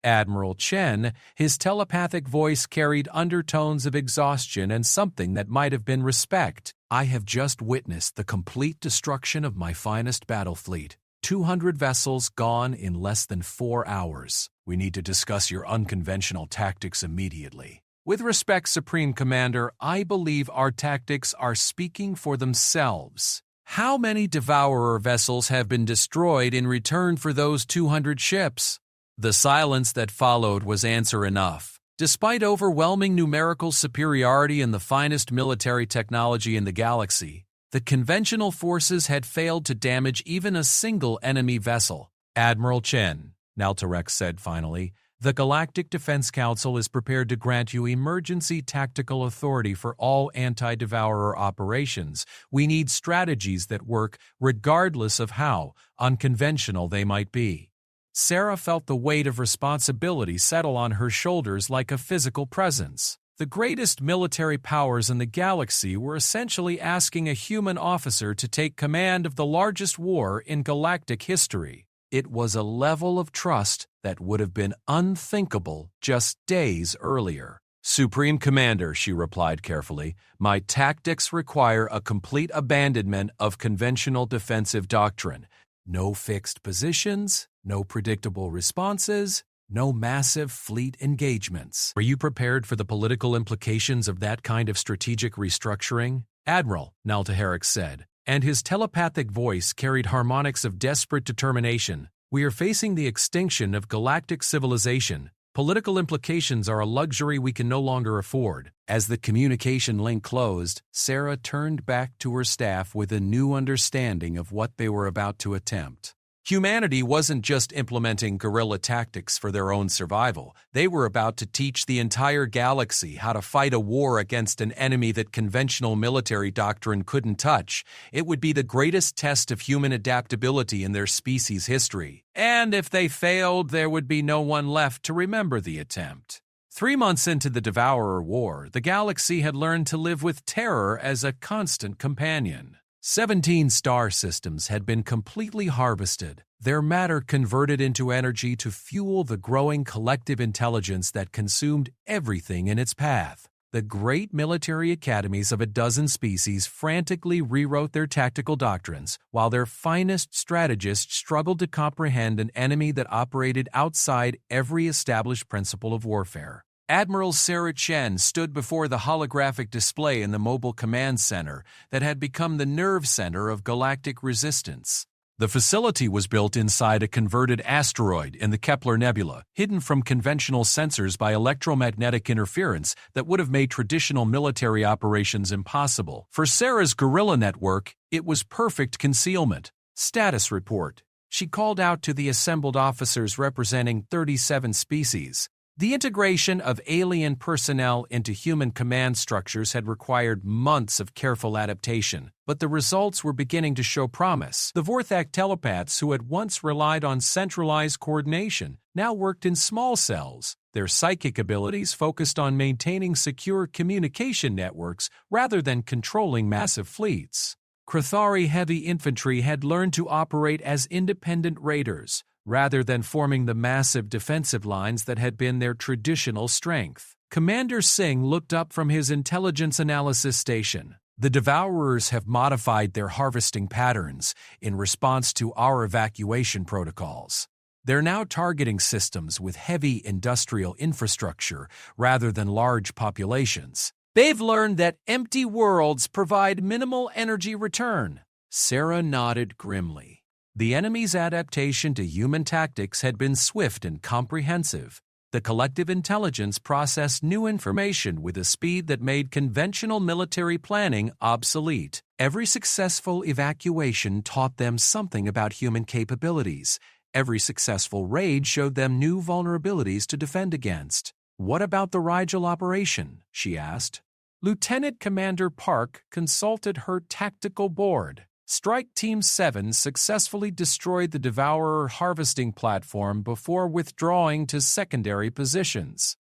Admiral Chen, his telepathic voice carried undertones of exhaustion and something that might have been respect. I have just witnessed the complete destruction of my finest battle fleet. 200 vessels gone in less than 4 hours. We need to discuss your unconventional tactics immediately. With respect, Supreme Commander, I believe our tactics are speaking for themselves. How many Devourer vessels have been destroyed in return for those 200 ships? The silence that followed was answer enough. Despite overwhelming numerical superiority and the finest military technology in the galaxy, the conventional forces had failed to damage even a single enemy vessel. Admiral Chen, Naltarex said finally, the Galactic Defense Council is prepared to grant you emergency tactical authority for all anti-Devourer operations. We need strategies that work regardless of how unconventional they might be. Sarah felt the weight of responsibility settle on her shoulders like a physical presence. The greatest military powers in the galaxy were essentially asking a human officer to take command of the largest war in galactic history. It was a level of trust that would have been unthinkable just days earlier. Supreme Commander, she replied carefully, my tactics require a complete abandonment of conventional defensive doctrine. No fixed positions, no predictable responses, no massive fleet engagements. Are you prepared for the political implications of that kind of strategic restructuring? Admiral, Naltarex said, and his telepathic voice carried harmonics of desperate determination. We are facing the extinction of galactic civilization. Political implications are a luxury we can no longer afford. As the communication link closed, Sarah turned back to her staff with a new understanding of what they were about to attempt. Humanity wasn't just implementing guerrilla tactics for their own survival. They were about to teach the entire galaxy how to fight a war against an enemy that conventional military doctrine couldn't touch. It would be the greatest test of human adaptability in their species' history. And if they failed, there would be no one left to remember the attempt. 3 months into the Devourer War, the galaxy had learned to live with terror as a constant companion. 17 star systems had been completely harvested, their matter converted into energy to fuel the growing collective intelligence that consumed everything in its path. The great military academies of a dozen species frantically rewrote their tactical doctrines, while their finest strategists struggled to comprehend an enemy that operated outside every established principle of warfare. Admiral Sarah Chen stood before the holographic display in the mobile command center that had become the nerve center of galactic resistance. The facility was built inside a converted asteroid in the Kepler Nebula, hidden from conventional sensors by electromagnetic interference that would have made traditional military operations impossible. For Sarah's guerrilla network, it was perfect concealment. Status report. She called out to the assembled officers representing 37 species. The integration of alien personnel into human command structures had required months of careful adaptation, but the results were beginning to show promise. The Vorthak telepaths who had once relied on centralized coordination now worked in small cells. Their psychic abilities focused on maintaining secure communication networks rather than controlling massive fleets. Krathari heavy infantry had learned to operate as independent raiders, rather than forming the massive defensive lines that had been their traditional strength. Commander Singh looked up from his intelligence analysis station. The Devourers have modified their harvesting patterns in response to our evacuation protocols. They're now targeting systems with heavy industrial infrastructure rather than large populations. They've learned that empty worlds provide minimal energy return. Sarah nodded grimly. The enemy's adaptation to human tactics had been swift and comprehensive. The collective intelligence processed new information with a speed that made conventional military planning obsolete. Every successful evacuation taught them something about human capabilities. Every successful raid showed them new vulnerabilities to defend against. "What about the Rigel operation?" she asked. Lieutenant Commander Park consulted her tactical board. Strike Team 7 successfully destroyed the Devourer harvesting platform before withdrawing to secondary positions.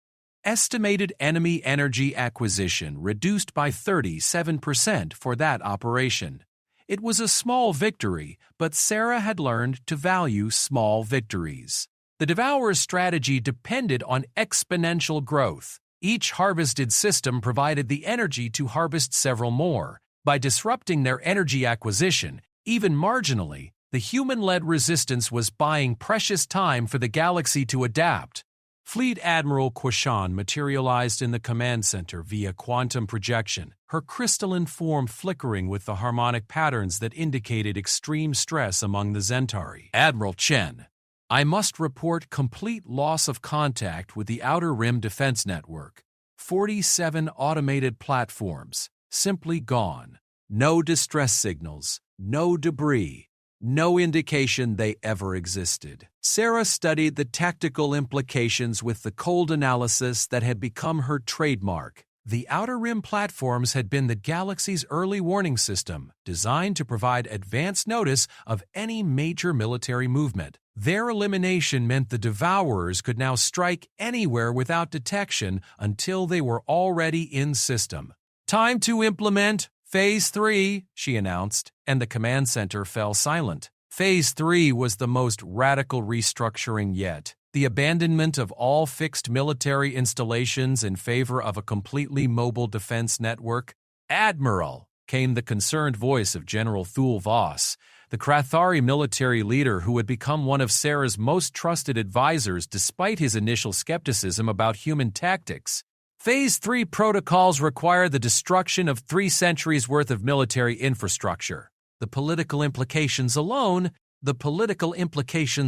Estimated enemy energy acquisition reduced by 37% for that operation. It was a small victory, but Sarah had learned to value small victories. The Devourer's strategy depended on exponential growth. Each harvested system provided the energy to harvest several more. By disrupting their energy acquisition, even marginally, the human-led resistance was buying precious time for the galaxy to adapt. Fleet Admiral Quashan materialized in the command center via quantum projection, her crystalline form flickering with the harmonic patterns that indicated extreme stress among the Zentari. "Admiral Chen, I must report complete loss of contact with the Outer Rim Defense Network. 47 automated platforms. Simply gone. No distress signals, no debris, no indication they ever existed." Sarah studied the tactical implications with the cold analysis that had become her trademark. The Outer Rim platforms had been the galaxy's early warning system, designed to provide advance notice of any major military movement. Their elimination meant the Devourers could now strike anywhere without detection until they were already in system. "Time to implement Phase 3, she announced, and the command center fell silent. Phase 3 was the most radical restructuring yet. The abandonment of all fixed military installations in favor of a completely mobile defense network. "Admiral," came the concerned voice of General Thul Voss, the Krathari military leader who had become one of Sarah's most trusted advisors despite his initial skepticism about human tactics. "Phase 3 protocols require the destruction of 3 centuries' worth of military infrastructure. The political implications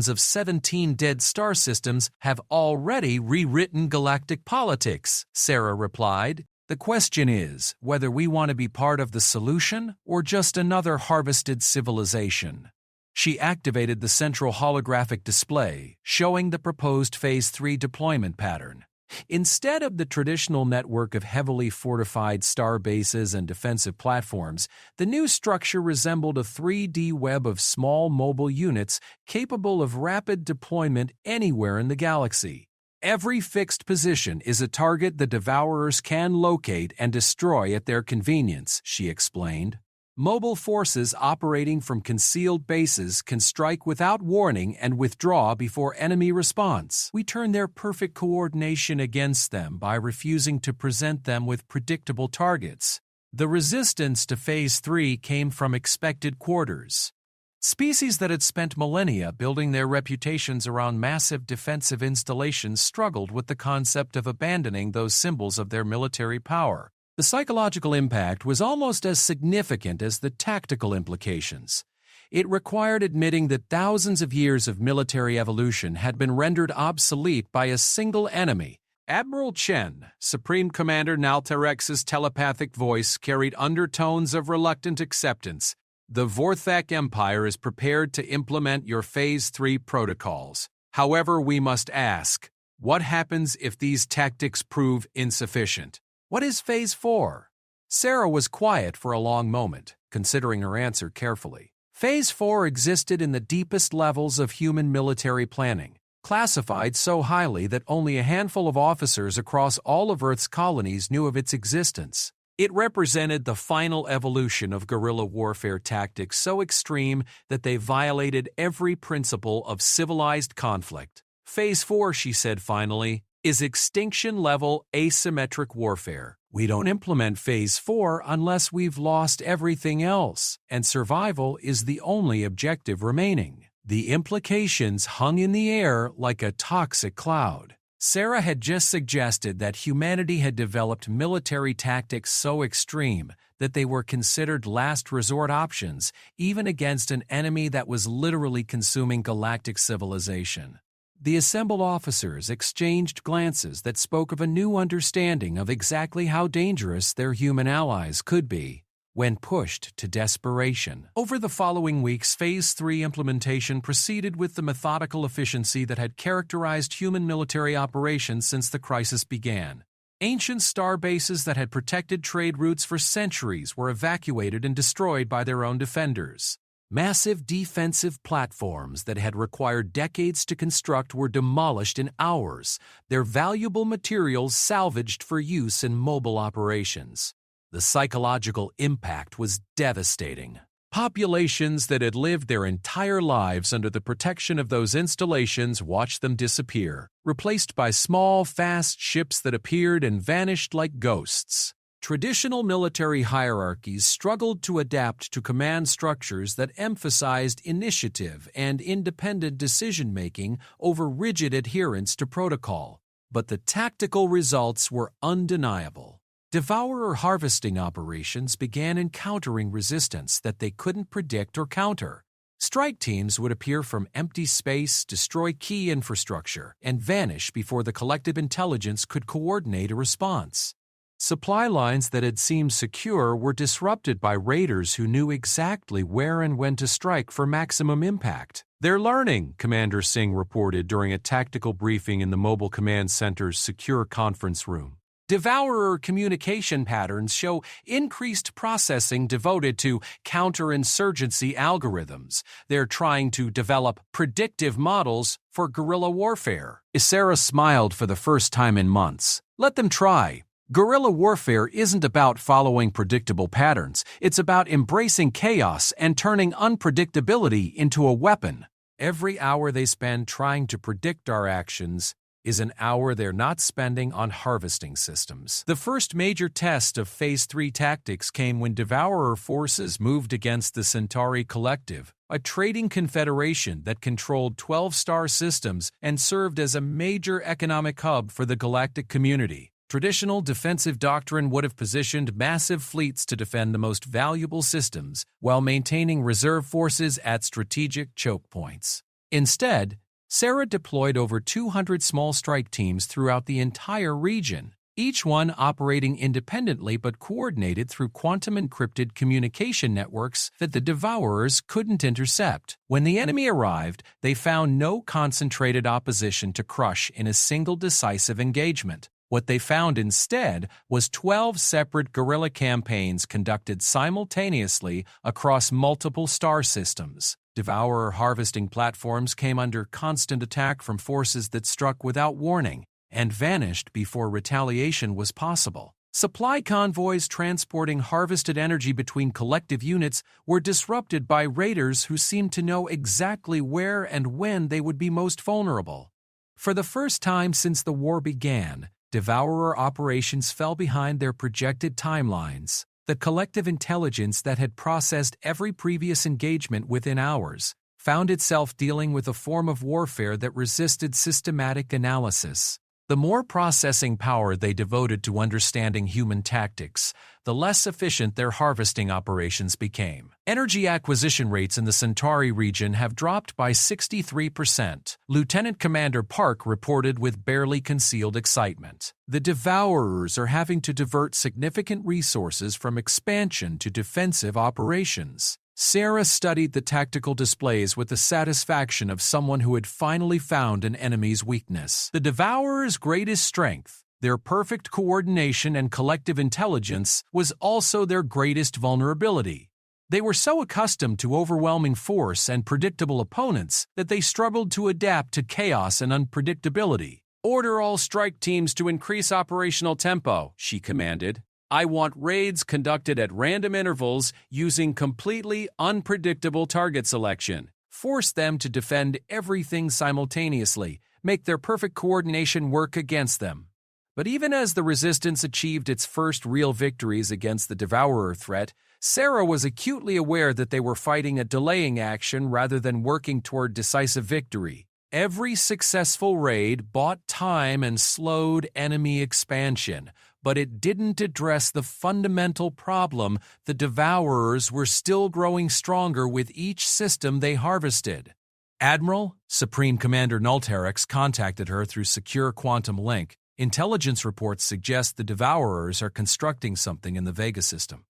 of 17 dead star systems have already rewritten galactic politics," Sarah replied. "The question is whether we want to be part of the solution or just another harvested civilization." She activated the central holographic display, showing the proposed Phase 3 deployment pattern. Instead of the traditional network of heavily fortified star bases and defensive platforms, the new structure resembled a 3D web of small mobile units capable of rapid deployment anywhere in the galaxy. "Every fixed position is a target the Devourers can locate and destroy at their convenience," she explained. "Mobile forces operating from concealed bases can strike without warning and withdraw before enemy response. We turn their perfect coordination against them by refusing to present them with predictable targets." The resistance to Phase 3 came from expected quarters. Species that had spent millennia building their reputations around massive defensive installations struggled with the concept of abandoning those symbols of their military power. The psychological impact was almost as significant as the tactical implications. It required admitting that thousands of years of military evolution had been rendered obsolete by a single enemy. Admiral Chen, Supreme Commander Naltarex's telepathic voice carried undertones of reluctant acceptance. The Vorthak Empire is prepared to implement your Phase 3 protocols. However, we must ask, what happens if these tactics prove insufficient? What is Phase 4? Sarah was quiet for a long moment, considering her answer carefully. Phase 4 existed in the deepest levels of human military planning, classified so highly that only a handful of officers across all of Earth's colonies knew of its existence. It represented the final evolution of guerrilla warfare tactics so extreme that they violated every principle of civilized conflict. Phase 4, she said finally, is extinction-level asymmetric warfare. We don't implement Phase 4 unless we've lost everything else, and survival is the only objective remaining. The implications hung in the air like a toxic cloud. Sarah had just suggested that humanity had developed military tactics so extreme that they were considered last resort options, even against an enemy that was literally consuming galactic civilization. The assembled officers exchanged glances that spoke of a new understanding of exactly how dangerous their human allies could be when pushed to desperation. Over the following weeks, Phase 3 implementation proceeded with the methodical efficiency that had characterized human military operations since the crisis began. Ancient star bases that had protected trade routes for centuries were evacuated and destroyed by their own defenders. Massive defensive platforms that had required decades to construct were demolished in hours, their valuable materials salvaged for use in mobile operations. The psychological impact was devastating. Populations that had lived their entire lives under the protection of those installations watched them disappear, replaced by small, fast ships that appeared and vanished like ghosts. Traditional military hierarchies struggled to adapt to command structures that emphasized initiative and independent decision-making over rigid adherence to protocol. But the tactical results were undeniable. Devourer harvesting operations began encountering resistance that they couldn't predict or counter. Strike teams would appear from empty space, destroy key infrastructure, and vanish before the collective intelligence could coordinate a response. Supply lines that had seemed secure were disrupted by raiders who knew exactly where and when to strike for maximum impact. "They're learning," Commander Singh reported during a tactical briefing in the Mobile Command Center's secure conference room. Devourer communication patterns show increased processing devoted to counterinsurgency algorithms. They're trying to develop predictive models for guerrilla warfare. Sarah smiled for the first time in months. Let them try. Guerrilla warfare isn't about following predictable patterns. It's about embracing chaos and turning unpredictability into a weapon. Every hour they spend trying to predict our actions is an hour they're not spending on harvesting systems. The first major test of Phase 3 tactics came when Devourer forces moved against the Centauri Collective, a trading confederation that controlled 12 star systems and served as a major economic hub for the galactic community. Traditional defensive doctrine would have positioned massive fleets to defend the most valuable systems while maintaining reserve forces at strategic choke points. Instead, Sarah deployed over 200 small strike teams throughout the entire region, each one operating independently but coordinated through quantum-encrypted communication networks that the Devourers couldn't intercept. When the enemy arrived, they found no concentrated opposition to crush in a single decisive engagement. What they found instead was 12 separate guerrilla campaigns conducted simultaneously across multiple star systems. Devourer harvesting platforms came under constant attack from forces that struck without warning and vanished before retaliation was possible. Supply convoys transporting harvested energy between collective units were disrupted by raiders who seemed to know exactly where and when they would be most vulnerable. For the first time since the war began, Devourer operations fell behind their projected timelines. The collective intelligence that had processed every previous engagement within hours found itself dealing with a form of warfare that resisted systematic analysis. The more processing power they devoted to understanding human tactics, the less efficient their harvesting operations became. Energy acquisition rates in the Centauri region have dropped by 63%, Lieutenant Commander Park reported with barely concealed excitement. The Devourers are having to divert significant resources from expansion to defensive operations. Sarah studied the tactical displays with the satisfaction of someone who had finally found an enemy's weakness. The Devourer's greatest strength, their perfect coordination and collective intelligence, was also their greatest vulnerability. They were so accustomed to overwhelming force and predictable opponents that they struggled to adapt to chaos and unpredictability. "Order all strike teams to increase operational tempo," she commanded. "I want raids conducted at random intervals using completely unpredictable target selection. Force them to defend everything simultaneously. Make their perfect coordination work against them." But even as the resistance achieved its first real victories against the Devourer threat, Sarah was acutely aware that they were fighting a delaying action rather than working toward decisive victory. Every successful raid bought time and slowed enemy expansion, but it didn't address the fundamental problem: the Devourers were still growing stronger with each system they harvested. Admiral, Supreme Commander Nulterex contacted her through secure quantum link. "Intelligence reports suggest the Devourers are constructing something in the Vega system.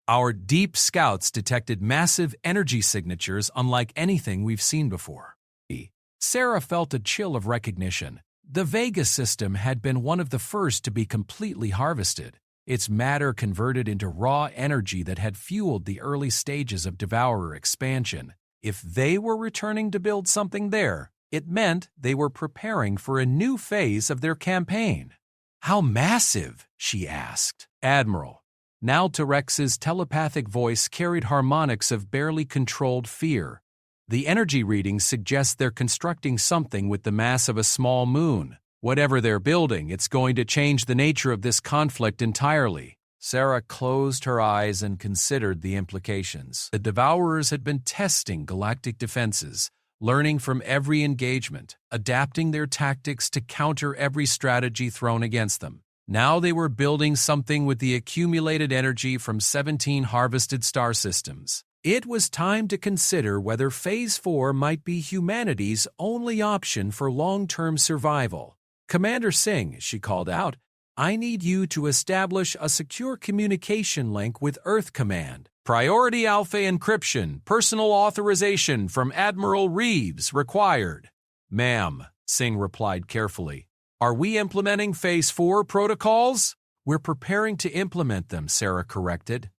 Our deep scouts detected massive energy signatures unlike anything we've seen before." Sarah felt a chill of recognition. The Vega system had been one of the first to be completely harvested, its matter converted into raw energy that had fueled the early stages of Devourer expansion. If they were returning to build something there, it meant they were preparing for a new phase of their campaign. "How massive?" she asked. "Admiral." Nulterex's telepathic voice carried harmonics of barely controlled fear. "The energy readings suggest they're constructing something with the mass of a small moon. Whatever they're building, it's going to change the nature of this conflict entirely." Sarah closed her eyes and considered the implications. The Devourers had been testing galactic defenses, learning from every engagement, adapting their tactics to counter every strategy thrown against them. Now they were building something with the accumulated energy from 17 harvested star systems. It was time to consider whether Phase 4 might be humanity's only option for long-term survival. "Commander Singh," she called out, "I need you to establish a secure communication link with Earth Command. Priority Alpha encryption, personal authorization from Admiral Reeves required." "Ma'am," Singh replied carefully. "Are we implementing Phase 4 protocols?" "We're preparing to implement them," Sarah corrected.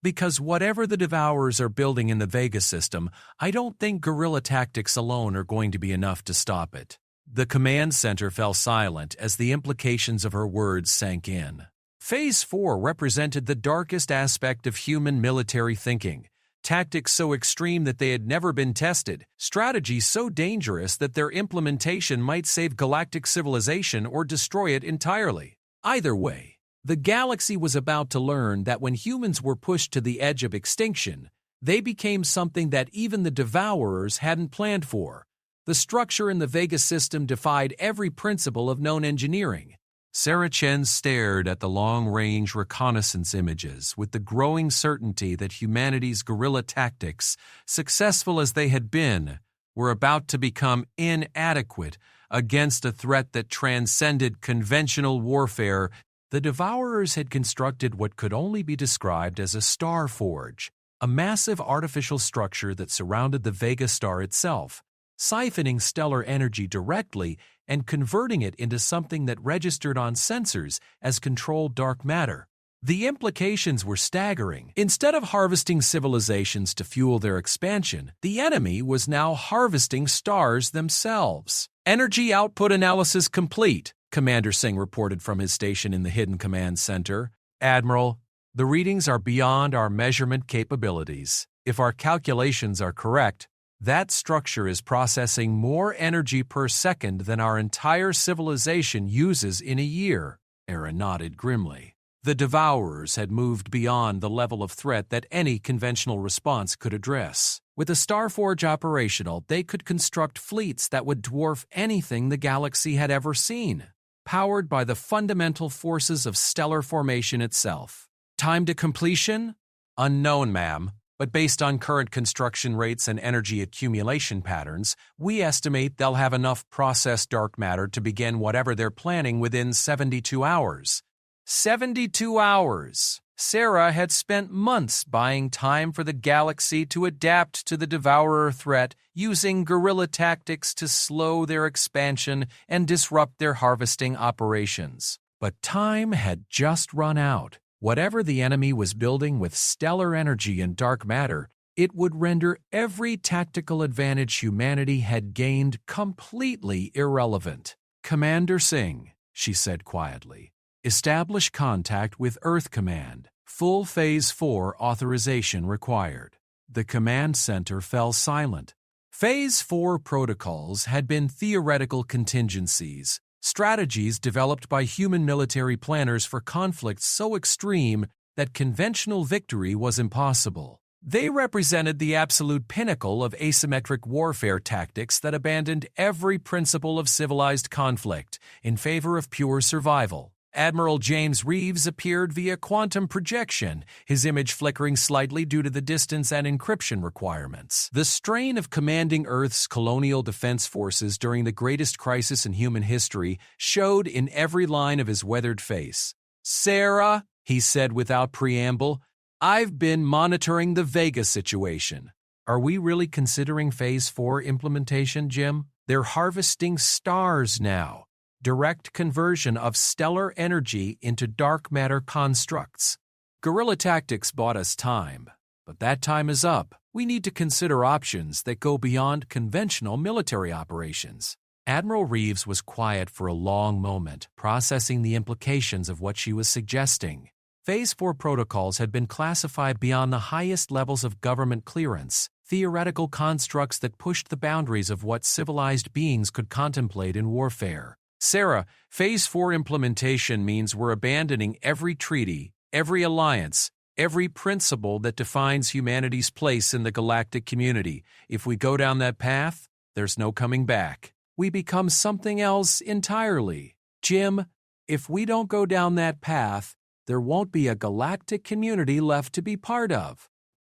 "Because whatever the Devourers are building in the Vega system, I don't think guerrilla tactics alone are going to be enough to stop it." The command center fell silent as the implications of her words sank in. Phase 4 represented the darkest aspect of human military thinking. Tactics so extreme that they had never been tested, strategies so dangerous that their implementation might save galactic civilization or destroy it entirely. Either way, the galaxy was about to learn that when humans were pushed to the edge of extinction, they became something that even the Devourers hadn't planned for. The structure in the Vega system defied every principle of known engineering. Sarah Chen stared at the long-range reconnaissance images with the growing certainty that humanity's guerrilla tactics, successful as they had been, were about to become inadequate against a threat that transcended conventional warfare. The Devourers had constructed what could only be described as a star forge, a massive artificial structure that surrounded the Vega star itself, siphoning stellar energy directly and converting it into something that registered on sensors as controlled dark matter. The implications were staggering. Instead of harvesting civilizations to fuel their expansion, the enemy was now harvesting stars themselves. "Energy output analysis complete," Commander Singh reported from his station in the Hidden Command Center. "Admiral, the readings are beyond our measurement capabilities. If our calculations are correct, that structure is processing more energy per second than our entire civilization uses in a year." Era nodded grimly. The Devourers had moved beyond the level of threat that any conventional response could address. With a Starforge operational, they could construct fleets that would dwarf anything the galaxy had ever seen, powered by the fundamental forces of stellar formation itself. "Time to completion?" "Unknown, ma'am. But based on current construction rates and energy accumulation patterns, we estimate they'll have enough processed dark matter to begin whatever they're planning within 72 hours. 72 hours! Sarah had spent months buying time for the galaxy to adapt to the Devourer threat, using guerrilla tactics to slow their expansion and disrupt their harvesting operations. But time had just run out. Whatever the enemy was building with stellar energy and dark matter, it would render every tactical advantage humanity had gained completely irrelevant. "Commander Singh," she said quietly, "establish contact with Earth Command. Full Phase 4 authorization required." The command center fell silent. Phase 4 protocols had been theoretical contingencies, strategies developed by human military planners for conflicts so extreme that conventional victory was impossible. They represented the absolute pinnacle of asymmetric warfare tactics that abandoned every principle of civilized conflict in favor of pure survival. Admiral James Reeves appeared via quantum projection, his image flickering slightly due to the distance and encryption requirements. The strain of commanding Earth's colonial defense forces during the greatest crisis in human history showed in every line of his weathered face. "Sarah," he said without preamble, "I've been monitoring the Vega situation." "Are we really considering Phase 4 implementation, Jim? They're harvesting stars now. Direct conversion of stellar energy into dark matter constructs. Guerrilla tactics bought us time, but that time is up. We need to consider options that go beyond conventional military operations." Admiral Reeves was quiet for a long moment, processing the implications of what she was suggesting. Phase 4 protocols had been classified beyond the highest levels of government clearance, theoretical constructs that pushed the boundaries of what civilized beings could contemplate in warfare. "Sarah, Phase 4 implementation means we're abandoning every treaty, every alliance, every principle that defines humanity's place in the galactic community. If we go down that path, there's no coming back. We become something else entirely. Jim, if we don't go down that path, there won't be a galactic community left to be part of."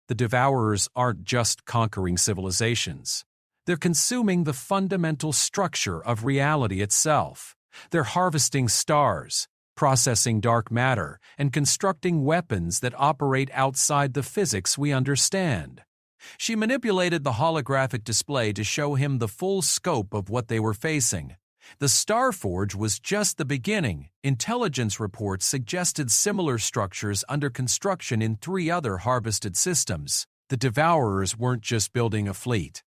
The Devourers aren't just conquering civilizations. They're consuming the fundamental structure of reality itself. They're harvesting stars, processing dark matter, and constructing weapons that operate outside the physics we understand. She manipulated the holographic display to show him the full scope of what they were facing. The Starforge was just the beginning. Intelligence reports suggested similar structures under construction in 3 other harvested systems. The Devourers weren't just building a fleet.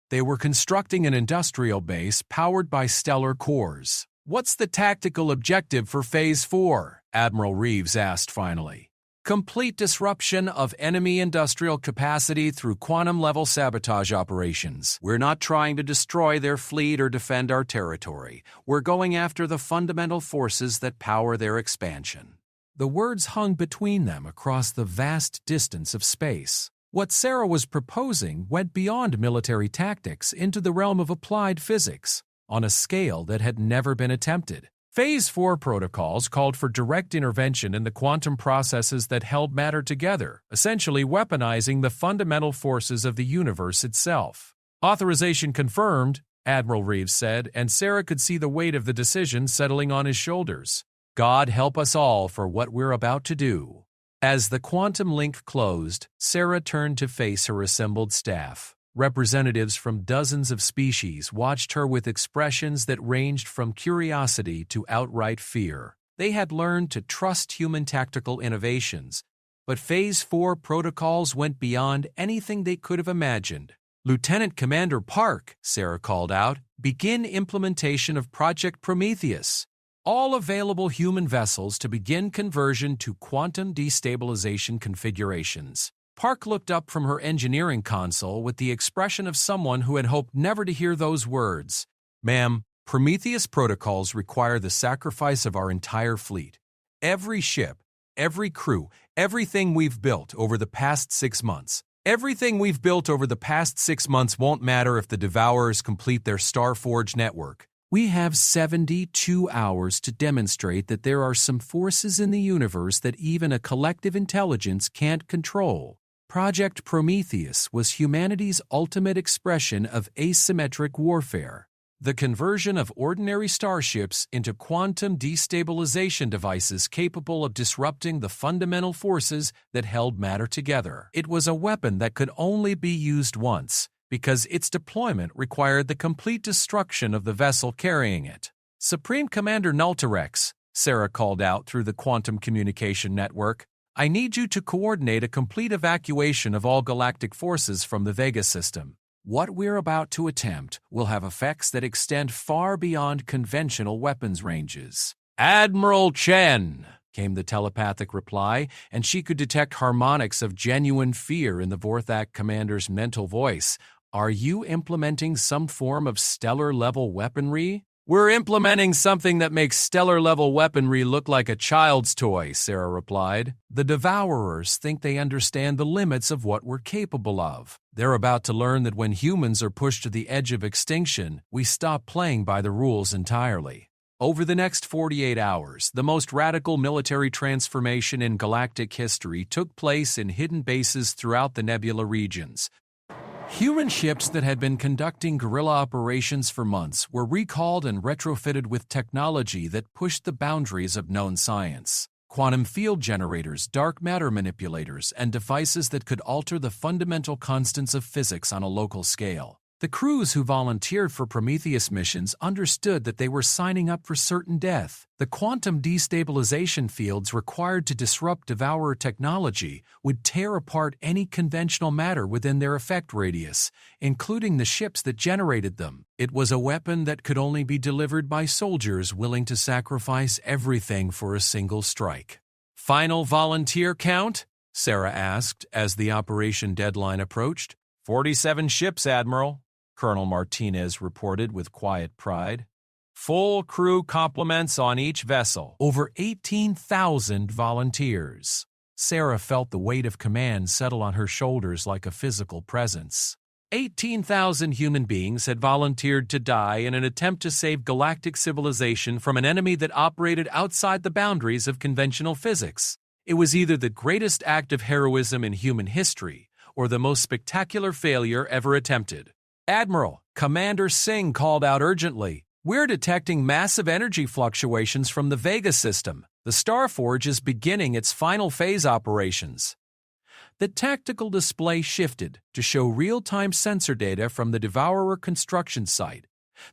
They were constructing an industrial base powered by stellar cores. "What's the tactical objective for Phase 4? Admiral Reeves asked finally. "Complete disruption of enemy industrial capacity through quantum-level sabotage operations. We're not trying to destroy their fleet or defend our territory. We're going after the fundamental forces that power their expansion." The words hung between them across the vast distance of space. What Sarah was proposing went beyond military tactics into the realm of applied physics, on a scale that had never been attempted. Phase 4 protocols called for direct intervention in the quantum processes that held matter together, essentially weaponizing the fundamental forces of the universe itself. "Authorization confirmed," Admiral Reeves said, and Sarah could see the weight of the decision settling on his shoulders. "God help us all for what we're about to do." As the quantum link closed, Sarah turned to face her assembled staff. Representatives from dozens of species watched her with expressions that ranged from curiosity to outright fear. They had learned to trust human tactical innovations, but Phase 4 protocols went beyond anything they could have imagined. "Lieutenant Commander Park," Sarah called out, "begin implementation of Project Prometheus. All available human vessels to begin conversion to quantum destabilization configurations." Park looked up from her engineering console with the expression of someone who had hoped never to hear those words. "Ma'am, Prometheus protocols require the sacrifice of our entire fleet. Every ship, every crew, everything we've built over the past 6 months. Everything we've built over the past 6 months won't matter if the Devourers complete their Starforge network. We have 72 hours to demonstrate that there are some forces in the universe that even a collective intelligence can't control. Project Prometheus was humanity's ultimate expression of asymmetric warfare. the conversion of ordinary starships into quantum destabilization devices capable of disrupting the fundamental forces that held matter together. It was a weapon that could only be used once, because its deployment required the complete destruction of the vessel carrying it. Supreme Commander Nultarex, Sarah called out through the quantum communication network, I need you to coordinate a complete evacuation of all galactic forces from the Vega system. What we're about to attempt will have effects that extend far beyond conventional weapons ranges. Admiral Chen, came the telepathic reply, and she could detect harmonics of genuine fear in the Vorthak commander's mental voice. Are you implementing some form of stellar-level weaponry? We're implementing something that makes stellar-level weaponry look like a child's toy, Sarah replied. The Devourers think they understand the limits of what we're capable of. They're about to learn that when humans are pushed to the edge of extinction, we stop playing by the rules entirely. Over the next 48 hours, the most radical military transformation in galactic history took place in hidden bases throughout the nebula regions. Human ships that had been conducting guerrilla operations for months were recalled and retrofitted with technology that pushed the boundaries of known science. Quantum field generators, dark matter manipulators, and devices that could alter the fundamental constants of physics on a local scale. The crews who volunteered for Prometheus missions understood that they were signing up for certain death. The quantum destabilization fields required to disrupt Devourer technology would tear apart any conventional matter within their effect radius, including the ships that generated them. It was a weapon that could only be delivered by soldiers willing to sacrifice everything for a single strike. Final volunteer count? Sarah asked as the operation deadline approached. 47 ships, Admiral, Colonel Martinez reported with quiet pride. Full crew complements on each vessel. Over 18,000 volunteers. Sarah felt the weight of command settle on her shoulders like a physical presence. 18,000 human beings had volunteered to die in an attempt to save galactic civilization from an enemy that operated outside the boundaries of conventional physics. It was either the greatest act of heroism in human history or the most spectacular failure ever attempted. Admiral, Commander Singh called out urgently. We're detecting massive energy fluctuations from the Vega system. The Starforge is beginning its final phase operations. The tactical display shifted to show real-time sensor data from the Devourer construction site.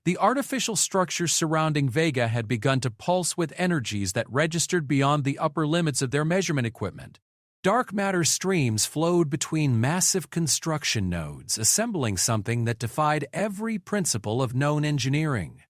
The artificial structures surrounding Vega had begun to pulse with energies that registered beyond the upper limits of their measurement equipment. Dark matter streams flowed between massive construction nodes, assembling something that defied every principle of known engineering.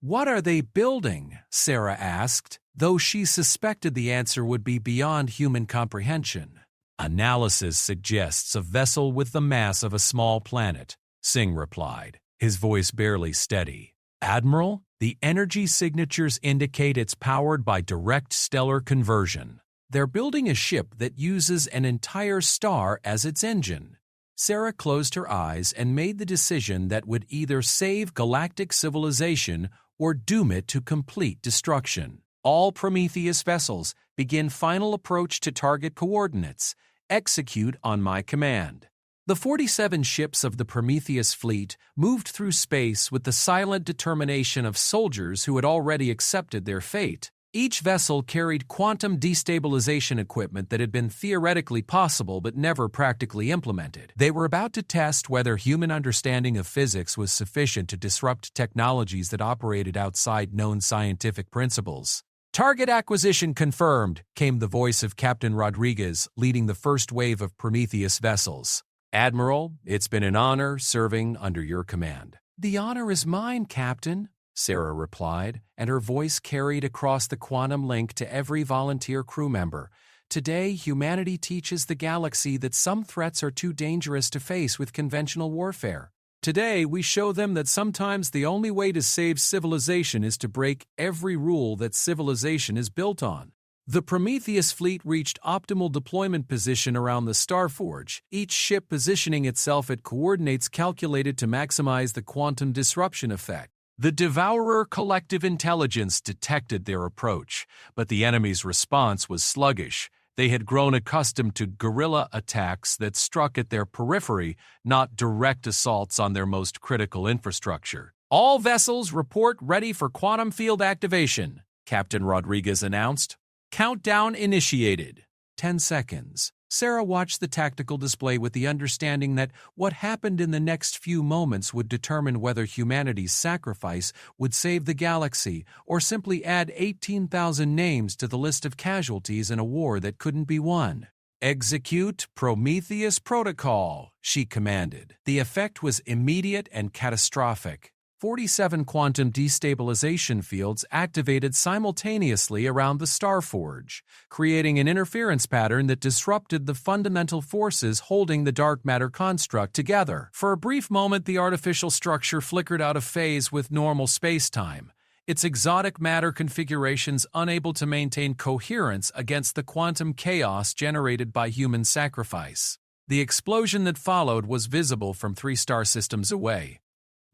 What are they building? Sarah asked, though she suspected the answer would be beyond human comprehension. Analysis suggests a vessel with the mass of a small planet, Singh replied, his voice barely steady. Admiral, the energy signatures indicate it's powered by direct stellar conversion. They're building a ship that uses an entire star as its engine. Sarah closed her eyes and made the decision that would either save galactic civilization or doom it to complete destruction. All Prometheus vessels begin final approach to target coordinates. Execute on my command. The 47 ships of the Prometheus fleet moved through space with the silent determination of soldiers who had already accepted their fate. Each vessel carried quantum destabilization equipment that had been theoretically possible but never practically implemented. They were about to test whether human understanding of physics was sufficient to disrupt technologies that operated outside known scientific principles. Target acquisition confirmed, came the voice of Captain Rodriguez, leading the first wave of Prometheus vessels. Admiral, it's been an honor serving under your command. The honor is mine, Captain, Sarah replied, and her voice carried across the quantum link to every volunteer crew member. Today, humanity teaches the galaxy that some threats are too dangerous to face with conventional warfare. Today, we show them that sometimes the only way to save civilization is to break every rule that civilization is built on. The Prometheus fleet reached optimal deployment position around the Starforge, each ship positioning itself at coordinates calculated to maximize the quantum disruption effect. The Devourer collective intelligence detected their approach, but the enemy's response was sluggish. They had grown accustomed to guerrilla attacks that struck at their periphery, not direct assaults on their most critical infrastructure. All vessels report ready for quantum field activation, Captain Rodriguez announced. Countdown initiated. 10 seconds. Sarah watched the tactical display with the understanding that what happened in the next few moments would determine whether humanity's sacrifice would save the galaxy or simply add 18,000 names to the list of casualties in a war that couldn't be won. Execute Prometheus Protocol, she commanded. The effect was immediate and catastrophic. 47 quantum destabilization fields activated simultaneously around the Starforge, creating an interference pattern that disrupted the fundamental forces holding the dark matter construct together. For a brief moment, the artificial structure flickered out of phase with normal spacetime, its exotic matter configurations unable to maintain coherence against the quantum chaos generated by human sacrifice. The explosion that followed was visible from 3 star systems away.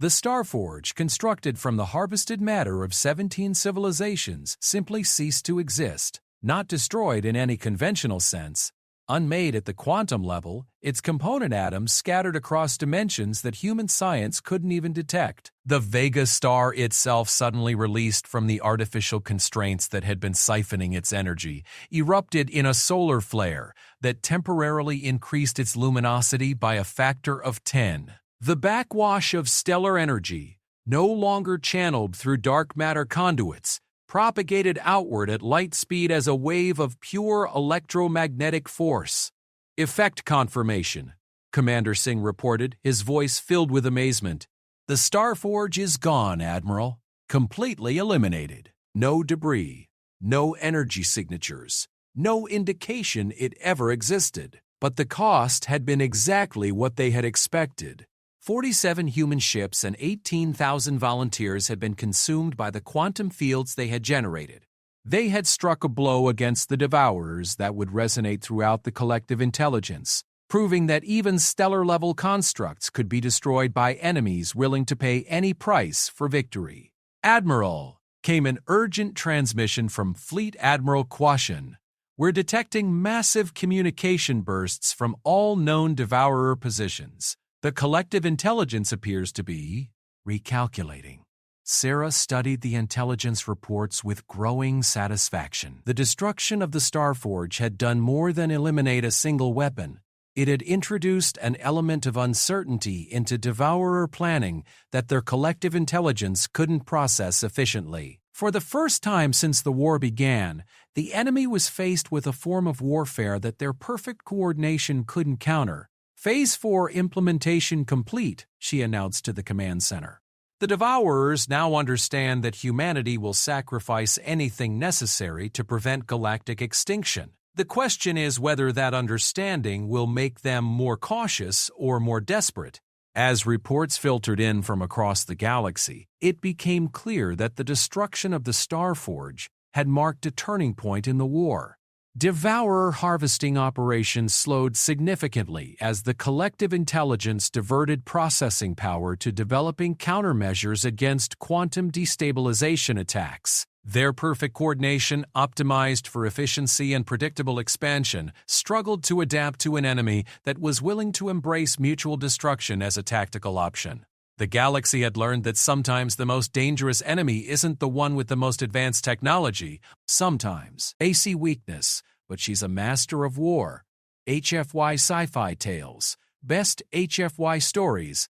The Starforge, constructed from the harvested matter of 17 civilizations, simply ceased to exist, not destroyed in any conventional sense. Unmade at the quantum level, its component atoms scattered across dimensions that human science couldn't even detect. The Vega star itself, suddenly released from the artificial constraints that had been siphoning its energy, erupted in a solar flare that temporarily increased its luminosity by a factor of 10. The backwash of stellar energy, no longer channeled through dark matter conduits, propagated outward at light speed as a wave of pure electromagnetic force. Effect confirmation, Commander Singh reported, his voice filled with amazement. The Starforge is gone, Admiral. Completely eliminated. No debris, no energy signatures, no indication it ever existed. But the cost had been exactly what they had expected. 47 human ships and 18,000 volunteers had been consumed by the quantum fields they had generated. They had struck a blow against the Devourers that would resonate throughout the collective intelligence, proving that even stellar-level constructs could be destroyed by enemies willing to pay any price for victory. Admiral, came an urgent transmission from Fleet Admiral Quashan. We're detecting massive communication bursts from all known Devourer positions. The collective intelligence appears to be recalculating. Sarah studied the intelligence reports with growing satisfaction. The destruction of the Starforge had done more than eliminate a single weapon. It had introduced an element of uncertainty into Devourer planning that their collective intelligence couldn't process efficiently. For the first time since the war began, the enemy was faced with a form of warfare that their perfect coordination couldn't counter. Phase 4 implementation complete, she announced to the command center. The Devourers now understand that humanity will sacrifice anything necessary to prevent galactic extinction. The question is whether that understanding will make them more cautious or more desperate. As reports filtered in from across the galaxy, it became clear that the destruction of the Starforge had marked a turning point in the war. Devourer harvesting operations slowed significantly as the collective intelligence diverted processing power to developing countermeasures against quantum destabilization attacks. Their perfect coordination, optimized for efficiency and predictable expansion, struggled to adapt to an enemy that was willing to embrace mutual destruction as a tactical option. The galaxy had learned that sometimes the most dangerous enemy isn't the one with the most advanced technology. Sometimes AC weakness, but she's a master of war. HFY Sci-Fi Tales. Best HFY Stories.